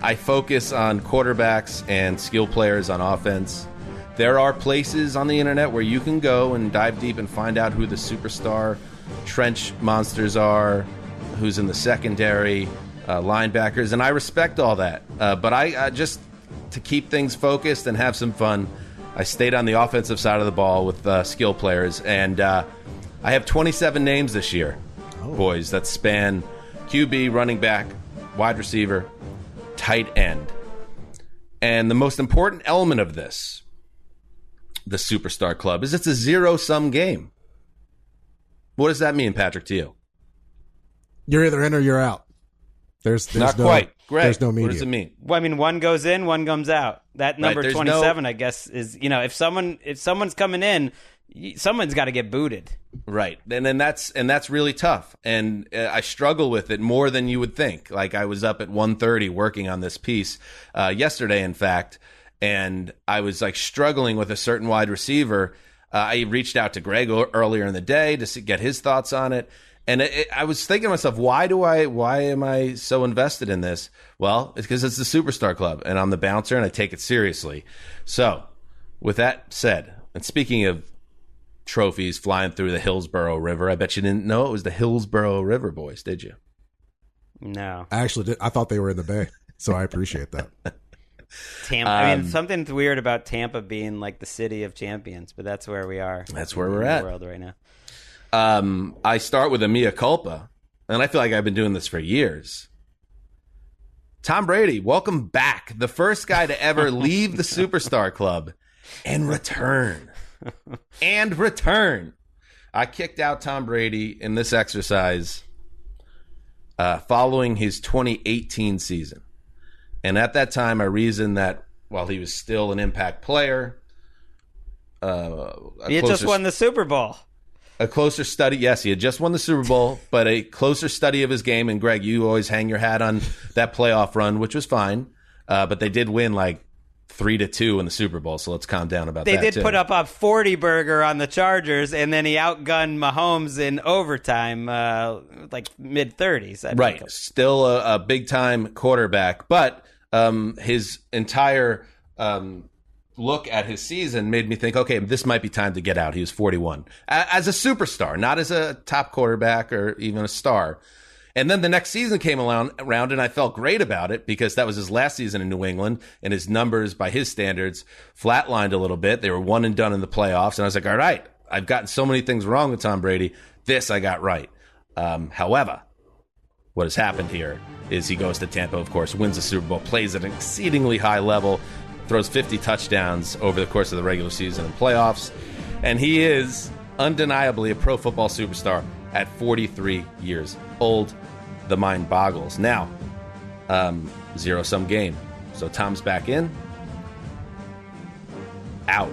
I focus on quarterbacks and skill players on offense. There are places on the internet where you can go and dive deep and find out who the superstar trench monsters are, who's in the secondary, linebackers, and I respect all that. But I just, to keep things focused and have some fun, I stayed on the offensive side of the ball with skill players, and I have 27 names this year, boys, that span QB, running back, wide receiver, tight end. And the most important element of this, the Superstar Club, is it's a zero-sum game. What does that mean, Patrick, to you? You're either in or you're out. There's not no, quite. Greg, there's no medium. What does it mean? Well, I mean, one goes in, one comes out. That number right, 27, I guess, is, if someone's coming in, someone's got to get booted. Right. And that's really tough. And I struggle with it more than you would think. Like, I was up at 1:30 working on this piece yesterday, in fact, and I was like struggling with a certain wide receiver. I reached out to Greg earlier in the day to get his thoughts on it. And I was thinking to myself, why am I so invested in this? Well, it's because it's the Superstar Club, and I'm the bouncer, and I take it seriously. So, with that said, and speaking of trophies flying through the Hillsborough River. I bet you didn't know it was the Hillsborough River boys, did you? No. I actually did. I thought they were in the Bay, so I appreciate that. Tampa. I mean, something's weird about Tampa being like the city of champions, but that's where we are. That's where we're at. In the world right now. I start with a mea culpa, and I feel like I've been doing this for years. Tom Brady, welcome back. The first guy to ever leave the Superstar Club and return. I kicked out Tom Brady in this exercise following his 2018 season. And at that time, I reasoned that while he was still an impact player, he had just won the Super Bowl. A closer study, yes, he had just won the Super Bowl, but a closer study of his game. And Greg, you always hang your hat on that playoff run, which was fine. But they did win like 3-2 in the Super Bowl, so let's calm down about that. They did put up a 40-burger on the Chargers, and then he outgunned Mahomes in overtime, like mid-30s. Right, still a big-time quarterback, but his entire look at his season made me think, okay, this might be time to get out. He was 41. As a superstar, not as a top quarterback or even a star. And then the next season came around, and I felt great about it because that was his last season in New England, and his numbers, by his standards, flatlined a little bit. They were one and done in the playoffs, and I was like, all right, I've gotten so many things wrong with Tom Brady. This I got right. However, what has happened here is he goes to Tampa, of course, wins the Super Bowl, plays at an exceedingly high level, throws 50 touchdowns over the course of the regular season and playoffs, and he is undeniably a pro football superstar at 43 years old. The mind boggles. Now, zero-sum game. So Tom's back in. Out.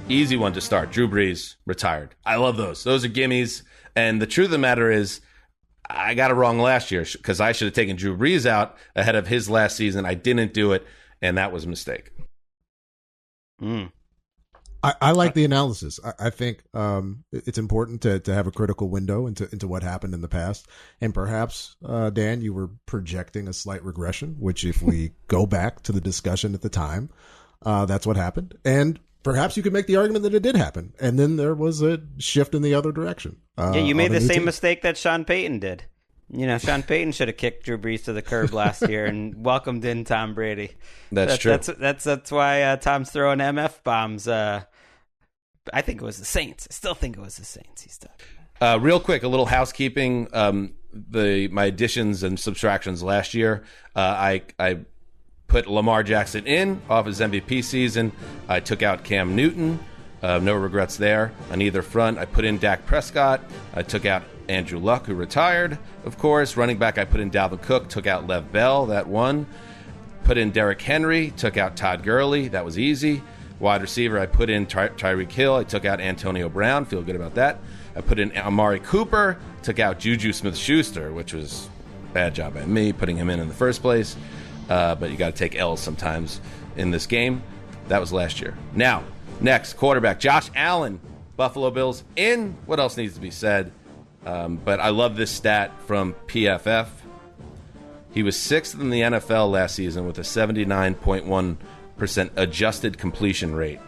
Easy one to start. Drew Brees, retired. I love those. Those are gimmies. And the truth of the matter is, I got it wrong last year because I should have taken Drew Brees out ahead of his last season. I didn't do it, and that was a mistake. I like the analysis. I think it's important to have a critical window into what happened in the past. And perhaps, Dan, you were projecting a slight regression, which if we go back to the discussion at the time, that's what happened. And perhaps you could make the argument that it did happen. And then there was a shift in the other direction. You made the same mistake that Sean Payton did. You know, Sean Payton should have kicked Drew Brees to the curb last year and welcomed in Tom Brady. That's true. That's why Tom's throwing MF bombs. I think it was the Saints. I still think it was the Saints. He's talking. Real quick, a little housekeeping. My additions and subtractions last year. I put Lamar Jackson in off his MVP season. I took out Cam Newton. No regrets there on either front. I put in Dak Prescott. I took out Andrew Luck, who retired, of course. Running back, I put in Dalvin Cook. Took out Lev Bell. That one. Put in Derrick Henry. Took out Todd Gurley. That was easy. Wide receiver, I put in Tyreek Hill. I took out Antonio Brown. Feel good about that. I put in Amari Cooper. Took out Juju Smith-Schuster, which was a bad job by me putting him in the first place. But you got to take L's sometimes in this game. That was last year. Now, next, quarterback. Josh Allen, Buffalo Bills in. What else needs to be said? But I love this stat from PFF. He was 6th in the NFL last season with a 79.1% adjusted completion rate,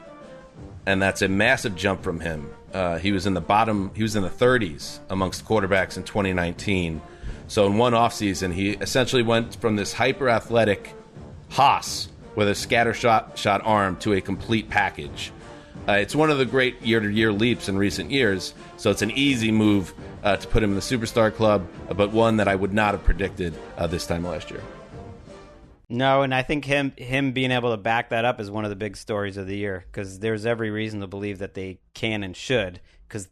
and that's a massive jump from him. He was in the 30s amongst quarterbacks in 2019. So in one offseason, he essentially went from this hyper athletic hoss with a scatter shot arm to a complete package. It's one of the great year-to-year leaps in recent years, so it's an easy move to put him in the superstar club, but one that I would not have predicted this time last year. No, and I think him being able to back that up is one of the big stories of the year, because there's every reason to believe that they can and should, because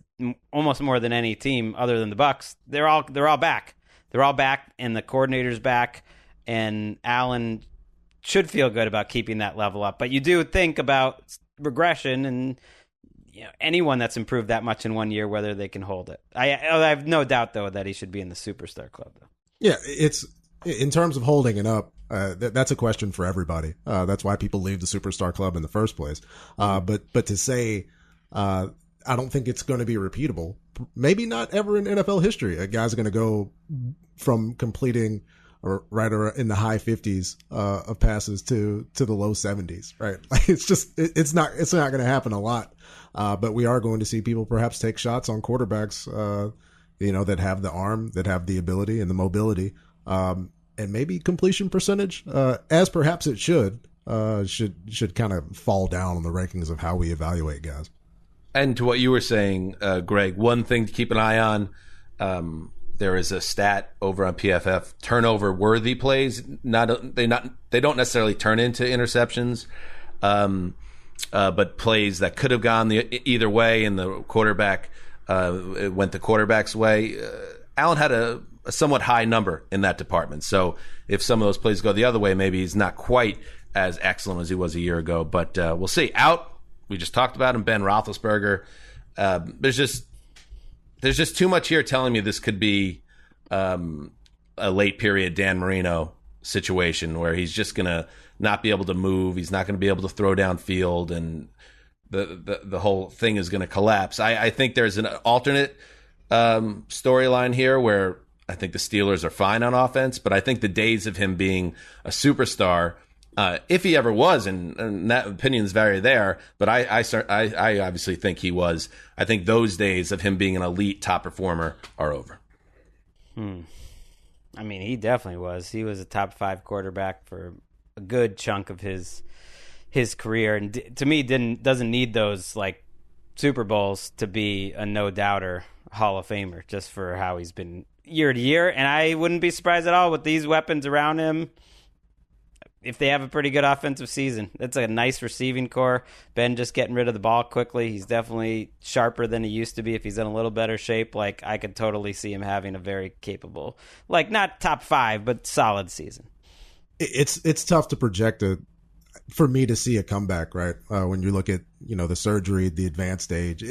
almost more than any team other than the Bucs, they're all back. They're all back, and the coordinator's back, and Allen should feel good about keeping that level up. But you do think about regression, and anyone that's improved that much in 1 year, whether they can hold it. I have no doubt, though, that he should be in the superstar club, though. Yeah, it's in terms of holding it up. That's a question for everybody. That's why people leave the superstar club in the first place. But to say, I don't think it's going to be repeatable. Maybe not ever in NFL history. A guy's going to go from completing right around in the high 50s of passes to the low 70s, right? Like it's not going to happen a lot, but we are going to see people perhaps take shots on quarterbacks, that have the arm, that have the ability and the mobility, and maybe completion percentage, as perhaps it should kind of fall down on the rankings of how we evaluate guys. And to what you were saying, Greg, one thing to keep an eye on. There is a stat over on PFF: turnover-worthy plays. They don't necessarily turn into interceptions, but plays that could have gone either way, and the quarterback it went the quarterback's way. Allen had a somewhat high number in that department. So if some of those plays go the other way, maybe he's not quite as excellent as he was a year ago. But we'll see. Out, we just talked about him, Ben Roethlisberger. There's just too much here telling me this could be a late period Dan Marino situation where he's just going to not be able to move. He's not going to be able to throw downfield, and the whole thing is going to collapse. I think there's an alternate storyline here where I think the Steelers are fine on offense, but I think the days of him being a superstar, if he ever was, and that opinions vary there, but I obviously think he was. I think those days of him being an elite top performer are over. I mean, he definitely was. He was a top 5 quarterback for a good chunk of his career, and to me, doesn't need those like Super Bowls to be a no doubter Hall of Famer, just for how he's been year to year. And I wouldn't be surprised at all with these weapons around him if they have a pretty good offensive season. It's a nice receiving core. Ben just getting rid of the ball quickly. He's definitely sharper than he used to be. If he's in a little better shape, like I could totally see him having a very capable, like not top 5, but solid season. It's tough to project for me to see a comeback, right? When you look at, the surgery, the advanced stage,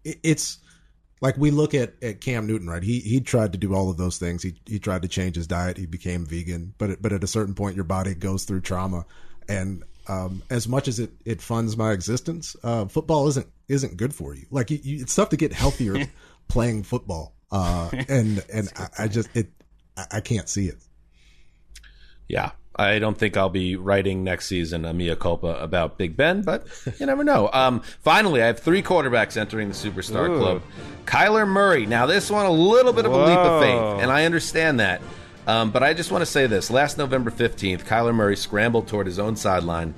it's like we look at Cam Newton, right? He tried to do all of those things. He tried to change his diet. He became vegan, but at a certain point, your body goes through trauma. And as much as it funds my existence, football isn't good for you. Like it's tough to get healthier playing football. And I can't see it. Yeah. I don't think I'll be writing next season a mea culpa about Big Ben, but you never know. Finally, I have 3 quarterbacks entering the Superstar Club. Kyler Murray. Now, this one, a little bit of a leap of faith, and I understand that. But I just want to say this. Last November 15th, Kyler Murray scrambled toward his own sideline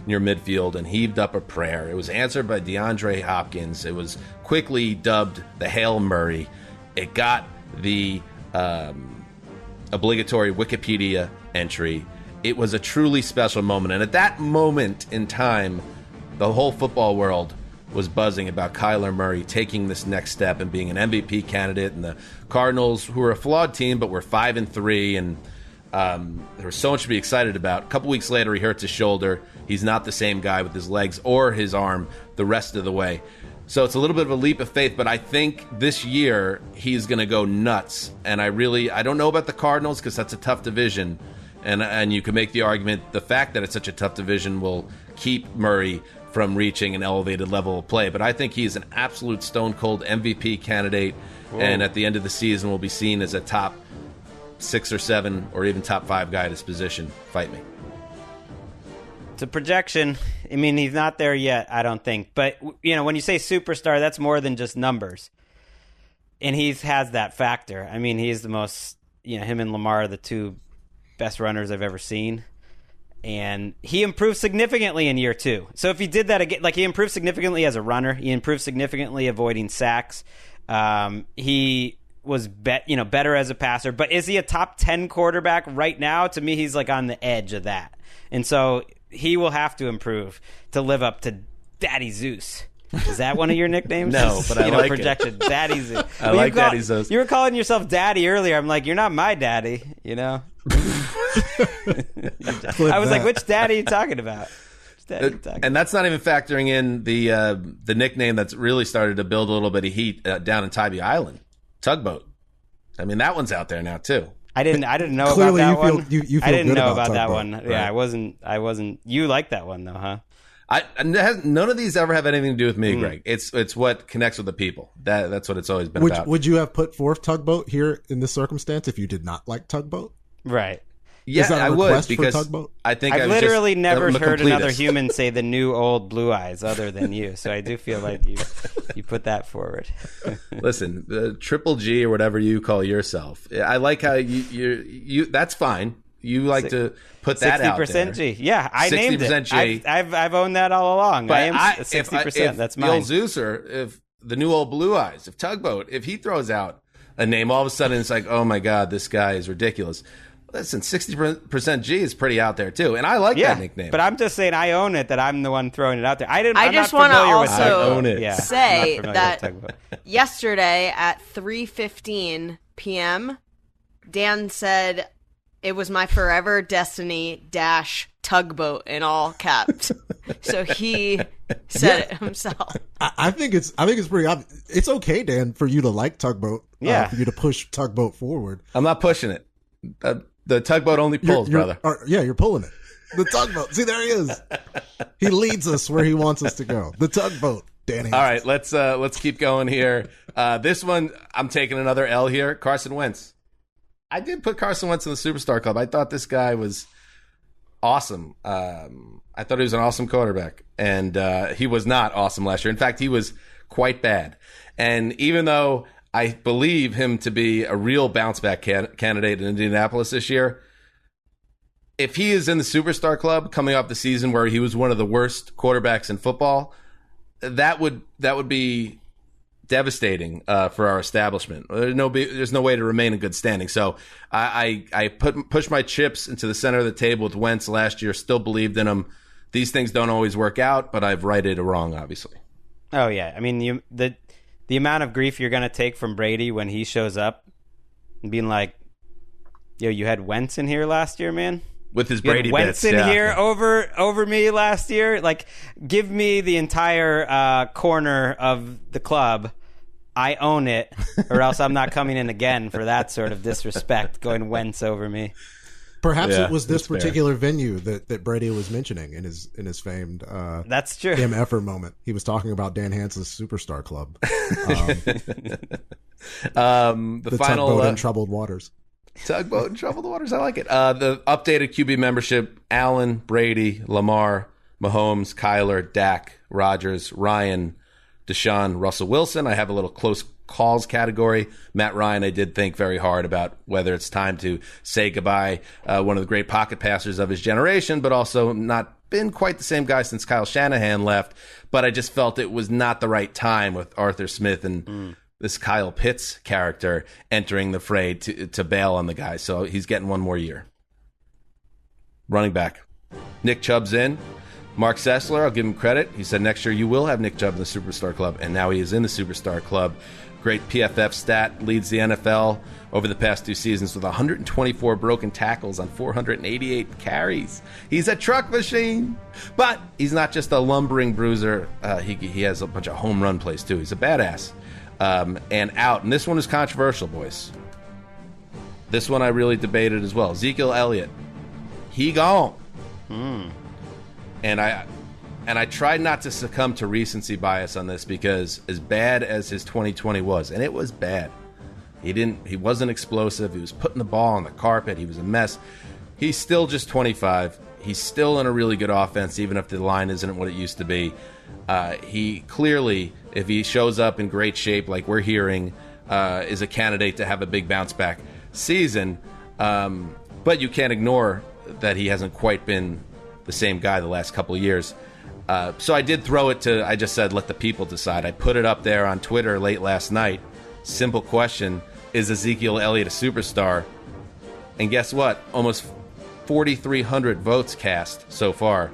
near midfield and heaved up a prayer. It was answered by DeAndre Hopkins. It was quickly dubbed the Hail Murray. It got the obligatory Wikipedia entry. It was a truly special moment. And at that moment in time, the whole football world was buzzing about Kyler Murray taking this next step and being an MVP candidate. And the Cardinals, who were a flawed team, but were 5-3, and there was so much to be excited about. A couple weeks later, he hurts his shoulder. He's not the same guy with his legs or his arm the rest of the way. So it's a little bit of a leap of faith, but I think this year he's going to go nuts. And I don't know about the Cardinals because that's a tough division. And you can make the argument the fact that it's such a tough division will keep Murray from reaching an elevated level of play. But I think he's an absolute stone-cold MVP candidate. Whoa. And at the end of the season will be seen as a top 6 or 7 or even top 5 guy at his position. Fight me. It's a projection. I mean, he's not there yet, I don't think. But, when you say superstar, that's more than just numbers. And he has that factor. I mean, he's the most, him and Lamar are the 2 best runners I've ever seen. And he improved significantly in year 2. So if he did that again, like he improved significantly as a runner, he improved significantly avoiding sacks. He was better as a passer. But is he a top 10 quarterback right now? To me, he's like on the edge of that. And so he will have to improve to live up to Daddy Zeus. Is that one of your nicknames? No, but I like projection. it. Daddy Zeus. I like Daddy Zeus. You were calling yourself Daddy earlier. I'm like, you're not my daddy, I was like, which daddy are you talking about? And that's not even factoring in the nickname that's really started to build a little bit of heat down in Tybee Island, Tugboat. I mean, that one's out there now too. I didn't know Clearly about that one. You feel I didn't good know about that Tugboat, one. right? Yeah, I wasn't. You like that one though, huh? None of these ever have anything to do with me, Greg. It's what connects with the people. That's what it's always been about. Would you have put forth Tugboat here in this circumstance if you did not like Tugboat? Right. Yeah, Is that a I would request for because Tugboat? I think I've was literally just, never I'm a heard another completist. human say the new old Blue Eyes other than you. So I do feel like you put that forward. Listen, the Triple G or whatever you call yourself. I like how you. That's fine. You like to put that out there. 60% G. Yeah, I named it. 60% G. I've owned that all along. But I am 60%. If That's the mine. old Zeuser, if the new old Blue Eyes, if Tugboat, if he throws out a name, all of a sudden it's like, oh my God, this guy is ridiculous. Listen, 60% G is pretty out there too, and I like that nickname. But I'm just saying, I own it. That I'm the one throwing it out there. I just want to also say I'm that yesterday at 3:15 p.m., Dan said it was my forever destiny - Tugboat in all caps. So he said it himself. I think it's pretty obvious. It's okay, Dan, for you to like Tugboat. Yeah. For you to push Tugboat forward. I'm not pushing it. The Tugboat only pulls, brother. You're pulling it. The Tugboat. See, there he is. He leads us where he wants us to go. The Tugboat, Danny. All right, let's keep going here. This one, I'm taking another L here. Carson Wentz. I did put Carson Wentz in the Superstar Club. I thought this guy was awesome. I thought he was an awesome quarterback, and he was not awesome last year. In fact, he was quite bad. And even though I believe him to be a real bounce-back candidate in Indianapolis this year, if he is in the Superstar Club coming off the season where he was one of the worst quarterbacks in football, that would be devastating for our establishment. There's no way to remain in good standing. So I pushed my chips into the center of the table with Wentz last year, still believed in him. These things don't always work out, but I've righted a wrong, obviously. Oh, yeah. I mean, the amount of grief you're going to take from Brady when he shows up and being like, yo, you had Wentz in here last year, man? With his you Brady had Wentz bits. in here over me last year? Like, give me the entire corner of the club. I own it, or else I'm not coming in again for that sort of disrespect, going Wentz over me. Perhaps it was this particular venue that Brady was mentioning in his famed that's true MFer moment. He was talking about Dan Hans's Superstar Club. The final Tugboat in Troubled Waters. Tugboat in Troubled Waters. I like it. The updated QB membership: Allen, Brady, Lamar, Mahomes, Kyler, Dak, Rodgers, Ryan, Deshaun, Russell Wilson. I have a little close calls category. Matt Ryan, I did think very hard about whether it's time to say goodbye. One of the great pocket passers of his generation, but also not been quite the same guy since Kyle Shanahan left. But I just felt it was not the right time with Arthur Smith and this Kyle Pitts character entering the fray to bail on the guy. So he's getting one more year. Running back. Nick Chubb's in. Mark Sessler, I'll give him credit. He said next year you will have Nick Chubb in the Superstar Club, and now he is in the Superstar Club. Great PFF stat, leads the NFL over the past 2 seasons with 124 broken tackles on 488 carries. He's a truck machine, but he's not just a lumbering bruiser. He has a bunch of home run plays too. He's a badass. And out, and this one is controversial, boys. This one I really debated as well. Ezekiel Elliott, he gone. And I tried not to succumb to recency bias on this because as bad as his 2020 was, and it was bad, he wasn't explosive. He was putting the ball on the carpet. He was a mess. He's still just 25. He's still in a really good offense, even if the line isn't what it used to be. He clearly, if he shows up in great shape like we're hearing, is a candidate to have a big bounce back season. But you can't ignore that he hasn't quite been the same guy the last couple of years. So I did throw it to, I just said, let the people decide. I put it up there on Twitter late last night. Simple question, is Ezekiel Elliott a superstar? And guess what? Almost 4,300 votes cast so far,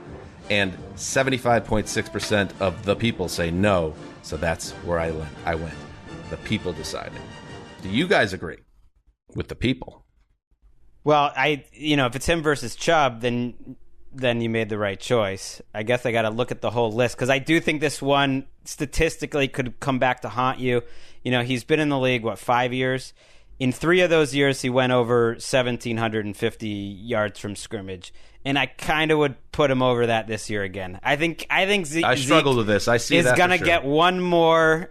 and 75.6% of the people say no. So that's where I went. The people decided. Do you guys agree with the people? Well, if it's him versus Chubb, then you made the right choice. I guess I got to look at the whole list because I do think this one statistically could come back to haunt you. He's been in the league, 5 years? In 3 of those years, he went over 1,750 yards from scrimmage, and I kind of would put him over that this year again. I think I struggled with this. I see is that going to sure. get one more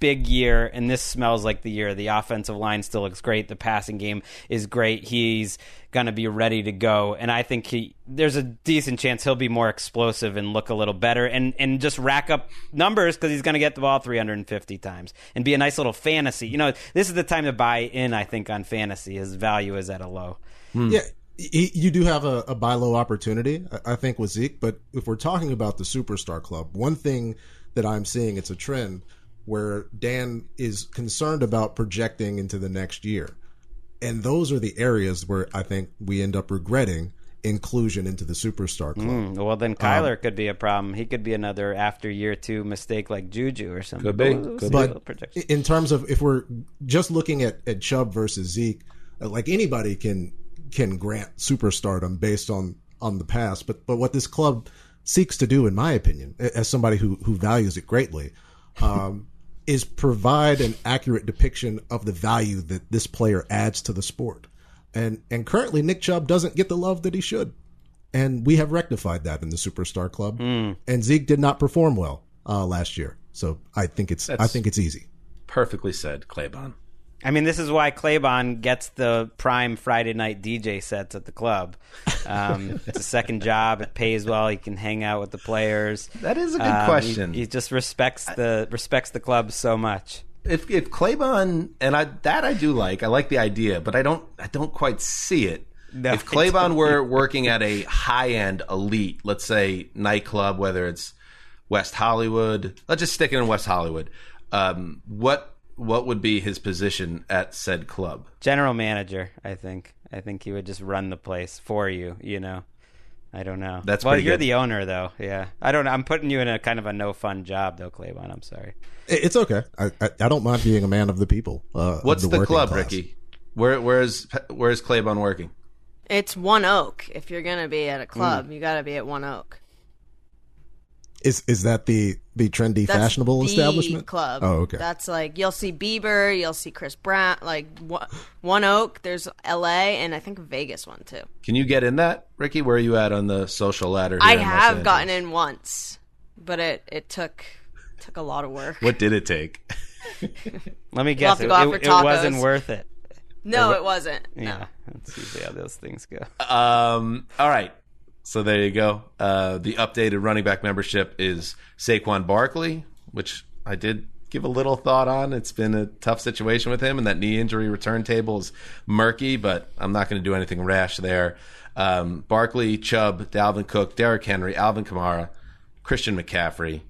big year, and this smells like the year. The offensive line still looks great. The passing game is great. He's going to be ready to go, and I think there's a decent chance he'll be more explosive and look a little better and just rack up numbers because he's going to get the ball 350 times and be a nice little fantasy. This is the time to buy in, I think, on fantasy. His value is at a low. Yeah, you do have a buy low opportunity, I think, with Zeke, but if we're talking about the Superstar Club, one thing that I'm seeing, it's a trend where Dan is concerned about projecting into the next year. And those are the areas where I think we end up regretting inclusion into the Superstar Club. Well, then Kyler could be a problem. He could be another after year 2 mistake like Juju or something. Could be. But in terms of if we're just looking at Chubb versus Zeke, like anybody can grant superstardom based on the past. But what this club seeks to do, in my opinion, as somebody who values it greatly, is provide an accurate depiction of the value that this player adds to the sport. And currently, Nick Chubb doesn't get the love that he should. And we have rectified that in the Superstar Club. And Zeke did not perform well last year. So I think it's easy. Perfectly said, Claybon. I mean, this is why Claybon gets the prime Friday night DJ sets at the club. It's a second job. It pays well. He can hang out with the players. That is a good question. He just respects the club so much. If Claybon, and I do like. I like the idea, but I don't quite see it. No, if Claybon were working at a high-end elite, let's say nightclub, whether it's West Hollywood, let's just stick it in West Hollywood. What would be his position at said club? General manager, I think. I think he would just run the place for you, I don't know. That's well, pretty you're good. the owner, though. Yeah. I don't know. I'm putting you in a kind of a no-fun job, though, Claybon. I'm sorry. It's okay. I don't mind being a man of the people. What's of the the club, class. Ricky? Where's Claybon working? It's One Oak. If you're going to be at a club, you got to be at One Oak. Is that the trendy, That's fashionable the establishment? Club. Oh, okay. That's like you'll see Bieber, you'll see Chris Brown, like One Oak. There's L.A. and I think Vegas one too. Can you get in that, Ricky? Where are you at on the social ladder? I Here in Los have Angeles? gotten in once, but it took a lot of work. What did it take? Let me We'll guess. have to go out for It tacos. wasn't worth it. No, it wasn't. Yeah. No. That's usually how those things go. All right. So there you go. The updated running back membership is Saquon Barkley, which I did give a little thought on. It's been a tough situation with him, and that knee injury return table is murky, but I'm not going to do anything rash there. Barkley, Chubb, Dalvin Cook, Derrick Henry, Alvin Kamara, Christian McCaffrey.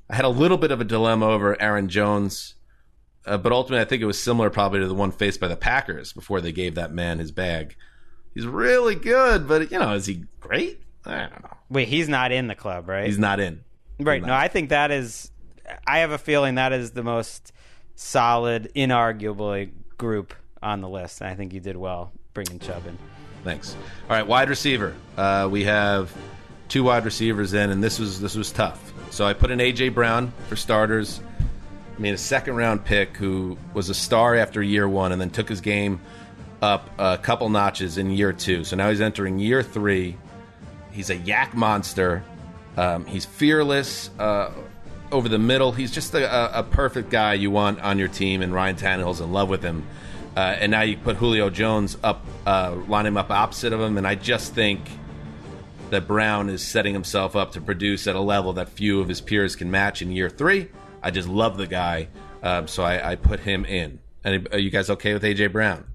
I had a little bit of a dilemma over Aaron Jones, but ultimately I think it was similar probably to the one faced by the Packers before they gave that man his bag. He's really good, but, is he great? I don't know. Wait, he's not in the club, right? He's not in. Right. No, I think I have a feeling that is the most solid, inarguably group on the list. And I think you did well bringing Chubb in. Thanks. All right, wide receiver. We have 2 wide receivers in, and this was tough. So I put in A.J. Brown for starters. I mean, a second-round pick who was a star after year 1 and then took his game up a couple notches in year 2. So now he's entering year 3. He's a yak monster. He's fearless over the middle. He's just a perfect guy you want on your team, and Ryan Tannehill's in love with him. And now you put Julio Jones up, line him up opposite of him, and I just think that Brown is setting himself up to produce at a level that few of his peers can match in year 3. I just love the guy, so I put him in. And are you guys okay with A.J. Brown?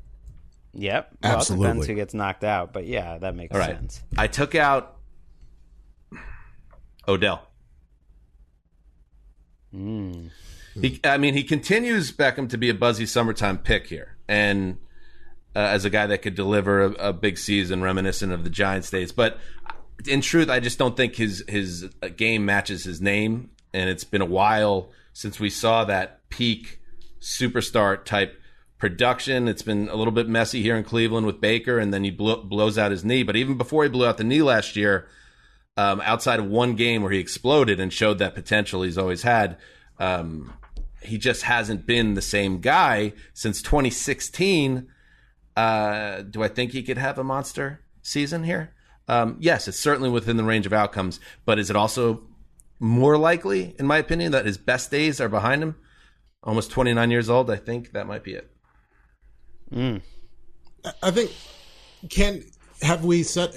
Yep. Well, Absolutely. it depends who gets knocked out, but yeah, that makes All right. sense. I took out Odell. He continues, Beckham, to be a buzzy summertime pick here. And as a guy that could deliver a big season reminiscent of the Giants days. But in truth, I just don't think his game matches his name. And it's been a while since we saw that peak superstar type production. It's been a little bit messy here in Cleveland with Baker, and then he blows out his knee. But even before he blew out the knee last year, outside of one game where he exploded and showed that potential he's always had, he just hasn't been the same guy since 2016. Do I think he could have a monster season here? Yes, it's certainly within the range of outcomes, but is it also more likely, in my opinion, that his best days are behind him? almost 29 years old. I think that might be it. I think, have we set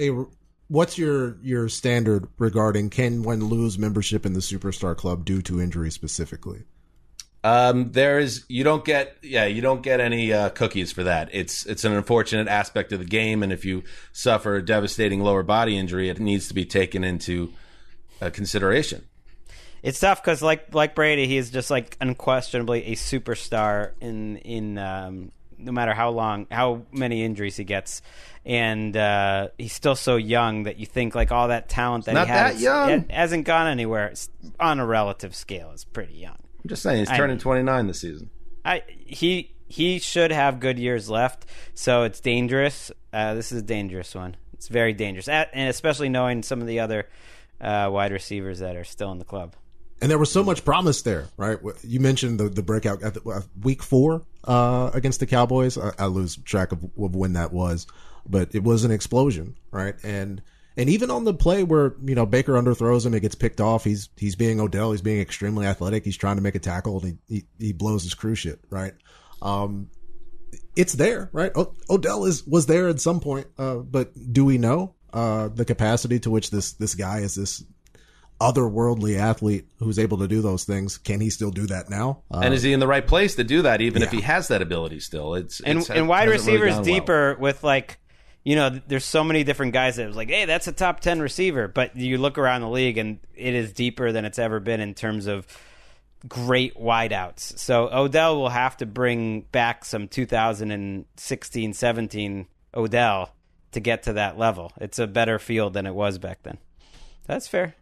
what's your standard regarding can one lose membership in the Superstar Club due to injury specifically? You don't get any cookies for that. It's an unfortunate aspect of the game, and if you suffer a devastating lower body injury, it needs to be taken into consideration. It's tough because, like Brady, he is just like unquestionably a superstar in no matter how many injuries he gets, and he's still so young that you think like all that talent that Not he had that young. It hasn't gone anywhere. It's, on a relative scale, it's pretty young. I'm just saying he's turning 29 this season. He should have good years left, so it's dangerous. This is a dangerous one. It's very dangerous, and especially knowing some of the other wide receivers that are still in the club. And there was so much promise there, right? You mentioned the breakout at week 4 against the Cowboys. I lose track of when that was, but it was an explosion, right? And even on the play where Baker underthrows him, it gets picked off. He's being Odell. He's being extremely athletic. He's trying to make a tackle, and he blows his cruise shit, right? It's there, right? Odell was there at some point, but do we know the capacity to which this guy is this otherworldly athlete who's able to do those things? Can he still do that now? And is he in the right place to do that, even if he has that ability still? And wide receivers really deeper with like, there's so many different guys that was like, hey, that's a top 10 receiver. But you look around the league and it is deeper than it's ever been in terms of great wideouts. So Odell will have to bring back some 2016-17 Odell to get to that level. It's a better field than it was back then. That's fair.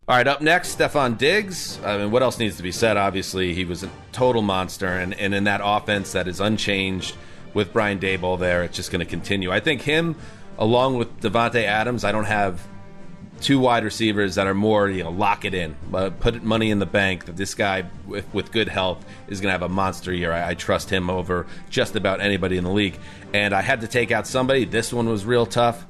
All right, up next, Stefan Diggs. I mean, what else needs to be said? Obviously, he was a total monster, and in that offense that is unchanged with Brian Daboll there, it's just going to continue. I think him, along with Devontae Adams, I don't have two wide receivers that are more, lock it in, put money in the bank that this guy with good health is going to have a monster year. I trust him over just about anybody in the league. And I had to take out somebody. This one was real tough.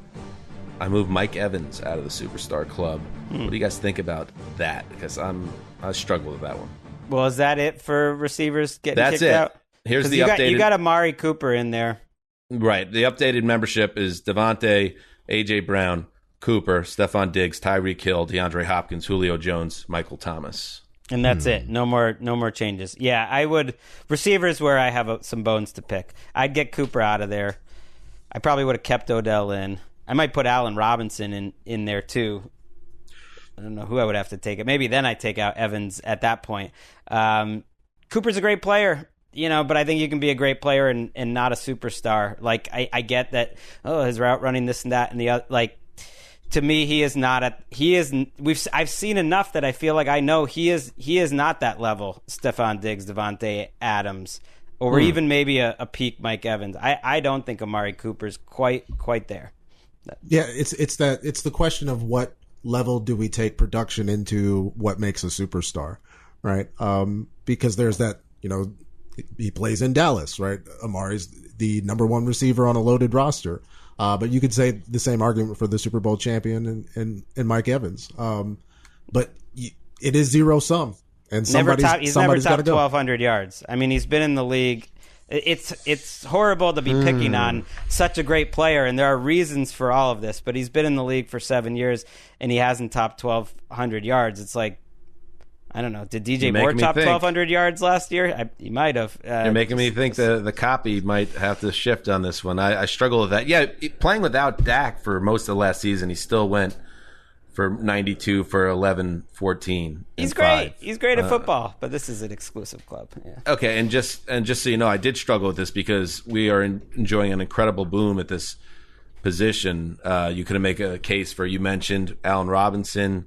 I moved Mike Evans out of the Superstar Club. What do you guys think about that? Because I struggle with that one. Well, is that it for receivers getting kicked out? Here's the updated. You got Amari Cooper in there. Right. The updated membership is Devontae, A.J. Brown, Cooper, Stefan Diggs, Tyreek Hill, DeAndre Hopkins, Julio Jones, Michael Thomas. And that's it. No more changes. Yeah, I would. Receivers where I have some bones to pick. I'd get Cooper out of there. I probably would have kept Odell in. I might put Allen Robinson in there too. I don't know who I would have to take it. Maybe then I take out Evans at that point. Cooper's a great player, but I think you can be a great player and not a superstar. Like I get that. His route running, this and that, and the other. Like to me, he is not at. He is. I've seen enough that I feel like I know he is. He is not that level. Stefan Diggs, Devontae Adams, or even maybe a peak Mike Evans. I don't think Amari Cooper's quite there. Yeah, it's the question of what level do we take production into what makes a superstar, right? Because there's that, he plays in Dallas, right? Amari's the number one receiver on a loaded roster. But you could say the same argument for the Super Bowl champion and Mike Evans. But it is zero sum, and he's never topped 1,200 yards. I mean, he's been in the league. It's horrible to be picking on such a great player, and there are reasons for all of this, but he's been in the league for 7 years, and he hasn't topped 1,200 yards. It's like, I don't know. Did DJ Moore top 1,200 yards last year? He might have. You're making me think the copy might have to shift on this one. I struggle with that. Yeah, playing without Dak for most of last season, he still went for 92 for 11, 14. He's great. He's great at football, but this is an exclusive club. Yeah. Okay, and just so you know, I did struggle with this because we are enjoying an incredible boom at this position. You could make a case for, you mentioned Allen Robinson,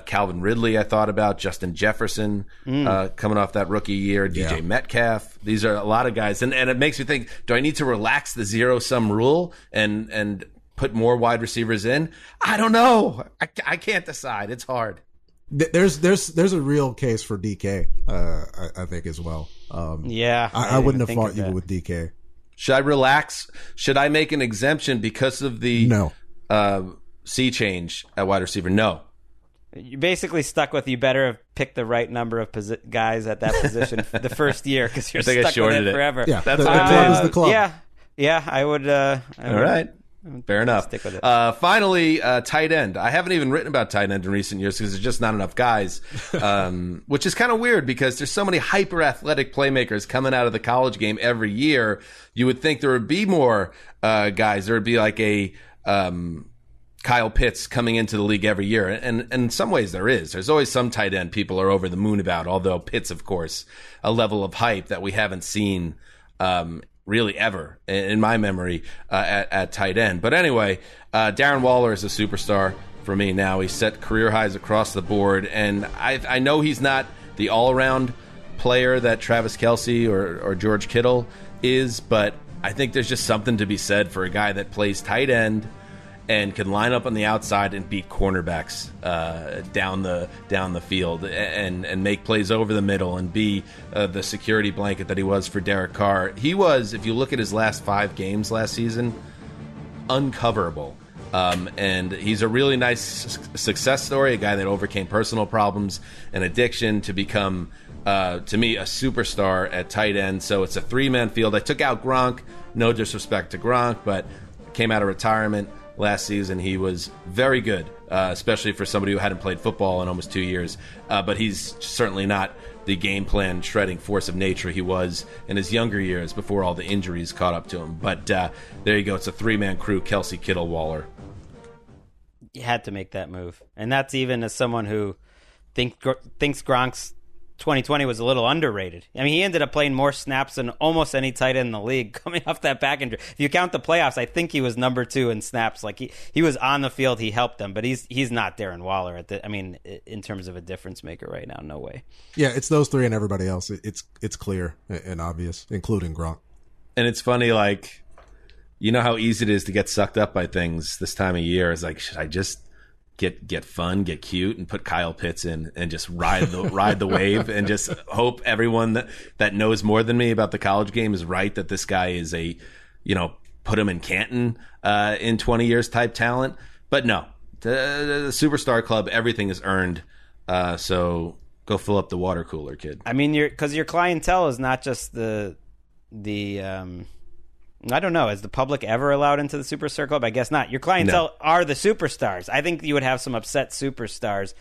Calvin Ridley. I thought about Justin Jefferson coming off that rookie year, DJ Metcalf. These are a lot of guys, and it makes me think: do I need to relax the zero sum rule and put more wide receivers in? I don't know. I can't decide. It's hard. There's a real case for DK, I think, as well. I wouldn't have fought you with DK. Should I relax? Should I make an exemption because of the sea change at wide receiver? No. You basically stuck with you better have picked the right number of guys at that position for the first year because you're stuck with it forever. Yeah, that's the what club is the club. Yeah, I would. All right. Fair enough. Stick with it. Finally, tight end. I haven't even written about tight end in recent years because there's just not enough guys, which is kind of weird because there's so many hyper-athletic playmakers coming out of the college game every year. You would think there would be more guys. There would be like a Kyle Pitts coming into the league every year. And in some ways there is. There's always some tight end people are over the moon about, although Pitts, of course, a level of hype that we haven't seen really ever in my memory at tight end. But anyway, Darren Waller is a superstar for me now. He's set career highs across the board, and I know he's not the all-around player that Travis Kelce or George Kittle is, but I think there's just something to be said for a guy that plays tight end and can line up on the outside and beat cornerbacks down the field and make plays over the middle and be the security blanket that he was for Derek Carr. He was, if you look at his last 5 games last season, uncoverable. And he's a really nice success story, a guy that overcame personal problems and addiction to become, to me, a superstar at tight end. So it's a 3-man field. I took out Gronk, no disrespect to Gronk, but came out of retirement. Last season, he was very good, especially for somebody who hadn't played football in almost 2 years. But he's certainly not the game plan shredding force of nature he was in his younger years before all the injuries caught up to him. But there you go. It's a 3-man crew, Kelce, Kittle, Waller. You had to make that move. And that's even as someone who thinks Gronk's 2020 was a little underrated. I mean, he ended up playing more snaps than almost any tight end in the league coming off that back injury. If you count the playoffs, I think he was number 2 in snaps. Like he was on the field, he helped them, but he's not Darren Waller in terms of a difference maker right now. No way. Yeah, it's those 3 and everybody else. It's clear and obvious, including Gronk. And it's funny, like, you know how easy it is to get sucked up by things this time of year. It's like, should I just get fun, get cute, and put Kyle Pitts in and just ride the wave and just hope everyone that knows more than me about the college game is right that this guy is a, put him in Canton in 20 years type talent. But no, the superstar club, everything is earned. So go fill up the water cooler, kid. I mean, because your clientele is not just the I don't know. Is the public ever allowed into the superstar club? I guess not. Your clientele are the superstars. I think you would have some upset superstars,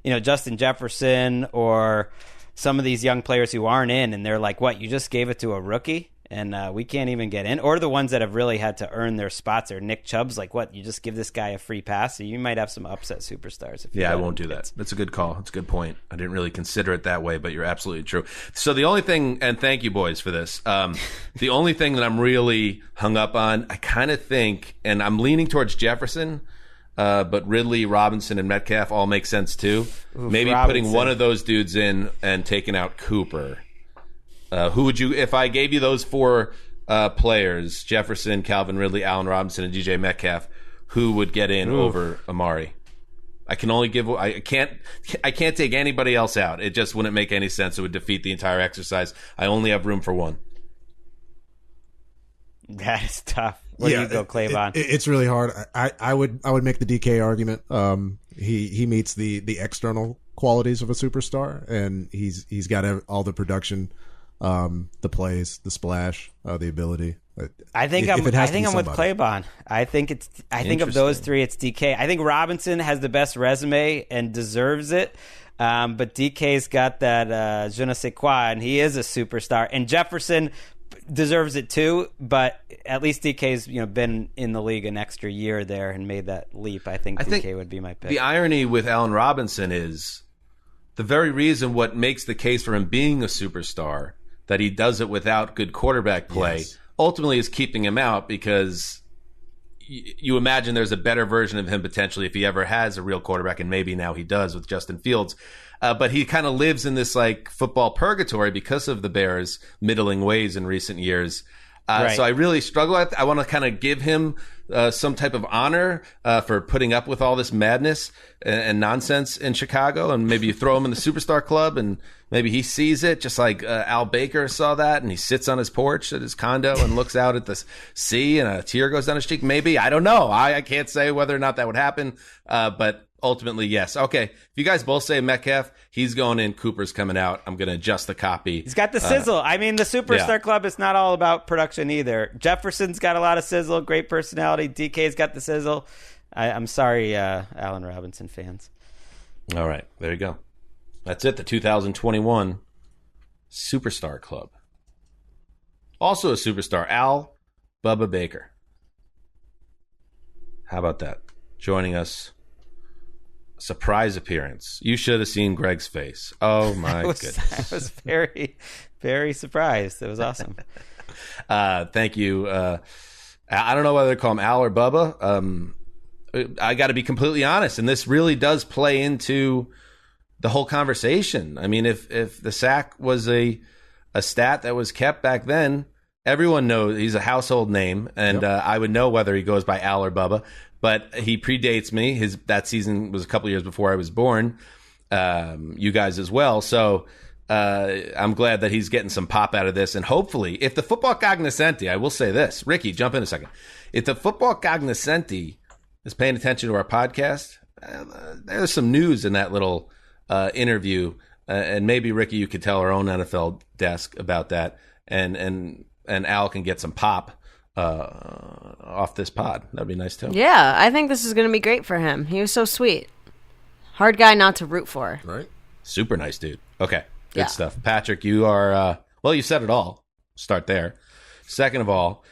Justin Jefferson or some of these young players who aren't in, and they're like, what, you just gave it to a rookie? And we can't even get in. Or the ones that have really had to earn their spots are Nick Chubb's like, what, you just give this guy a free pass? So you might have some upset superstars. I won't do that. That's a good call. That's a good point. I didn't really consider it that way, but you're absolutely true. So the only thing, and thank you boys for this, the only thing that I'm really hung up on, I kind of think, and I'm leaning towards Jefferson, but Ridley, Robinson, and Metcalf all make sense too. Maybe Robinson. Putting one of those dudes in and taking out Cooper. Who would you, if I gave you those 4 players, Jefferson, Calvin Ridley, Allen Robinson, and DJ Metcalf, who would get in over Amari? I can only give, I can't take anybody else out. It just wouldn't make any sense. It would defeat the entire exercise. I only have room for 1. That is tough. Where do you go, Claybon? It's really hard. I would make the DK argument. He meets the external qualities of a superstar, and he's got all the production, the plays, the splash, the ability. I think I'm with Claybon. I think of those 3, it's DK. I think Robinson has the best resume and deserves it. But DK's got that je ne sais quoi, and he is a superstar. And Jefferson deserves it too, but at least DK's been in the league an extra year there and made that leap. I think DK would be my pick. The irony with Allen Robinson is the very reason what makes the case for him being a superstar, that he does it without good quarterback play, ultimately is keeping him out, because you imagine there's a better version of him potentially if he ever has a real quarterback, and maybe now he does with Justin Fields. But he kind of lives in this like football purgatory because of the Bears' middling ways in recent years. Right. So I really struggle with. I want to kind of give him some type of honor for putting up with all this madness and nonsense in Chicago, and maybe you throw him in the superstar club, and maybe he sees it just like Al Baker saw that, and he sits on his porch at his condo and looks out at the sea, and a tear goes down his cheek. Maybe, I don't know. I can't say whether or not that would happen, but ultimately, yes. Okay, if you guys both say Metcalf, he's going in, Cooper's coming out. I'm going to adjust the copy. He's got the sizzle. I mean, the Superstar Club is not all about production either. Jefferson's got a lot of sizzle, great personality. DK's got the sizzle. I'm sorry, Allen Robinson fans. All right, there you go. That's it, the 2021 Superstar Club. Also a superstar, Al Bubba Baker. How about that? Joining us. Surprise appearance. You should have seen Greg's face. Oh, my goodness. I was very, very surprised. It was awesome. Thank you. I don't know whether to call him Al or Bubba. I got to be completely honest, and this really does play into the whole conversation. I mean, if the sack was a stat that was kept back then, everyone knows he's a household name, and I would know whether he goes by Al or Bubba. But he predates me. That season was a couple years before I was born. You guys as well. So I'm glad that he's getting some pop out of this. And hopefully, if the football cognoscenti, I will say this, Ricky, jump in a second. If the football cognoscenti is paying attention to our podcast, there's some news in that little interview, and maybe Ricky, you could tell our own NFL desk about that, and Al can get some pop off this pod. That'd be nice too. Yeah, I think this is going to be great for him. He was so sweet. Hard guy not to root for. Right. Super nice dude. Okay, good stuff. Patrick, you are well. You said it all. Start there. Second of all,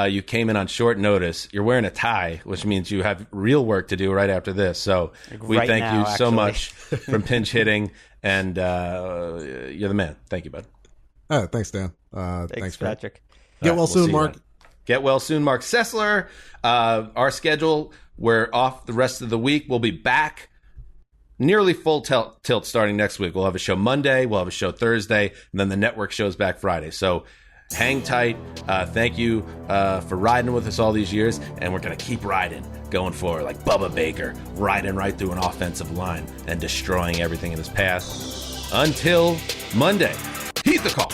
you came in on short notice. You're wearing a tie, which means you have real work to do right after this. So we thank you so much from pinch hitting, and you're the man. Thank you, bud. Thanks, Dan. Thanks, Patrick. Get well soon, Mark. Get well soon, Mark Sessler. Our schedule, we're off the rest of the week. We'll be back nearly full tilt starting next week. We'll have a show Monday. We'll have a show Thursday. And then the network show's back Friday. So hang tight. Thank you for riding with us all these years. And we're going to keep riding going forward like Bubba Baker, riding right through an offensive line and destroying everything in his path. Until Monday, heed the call.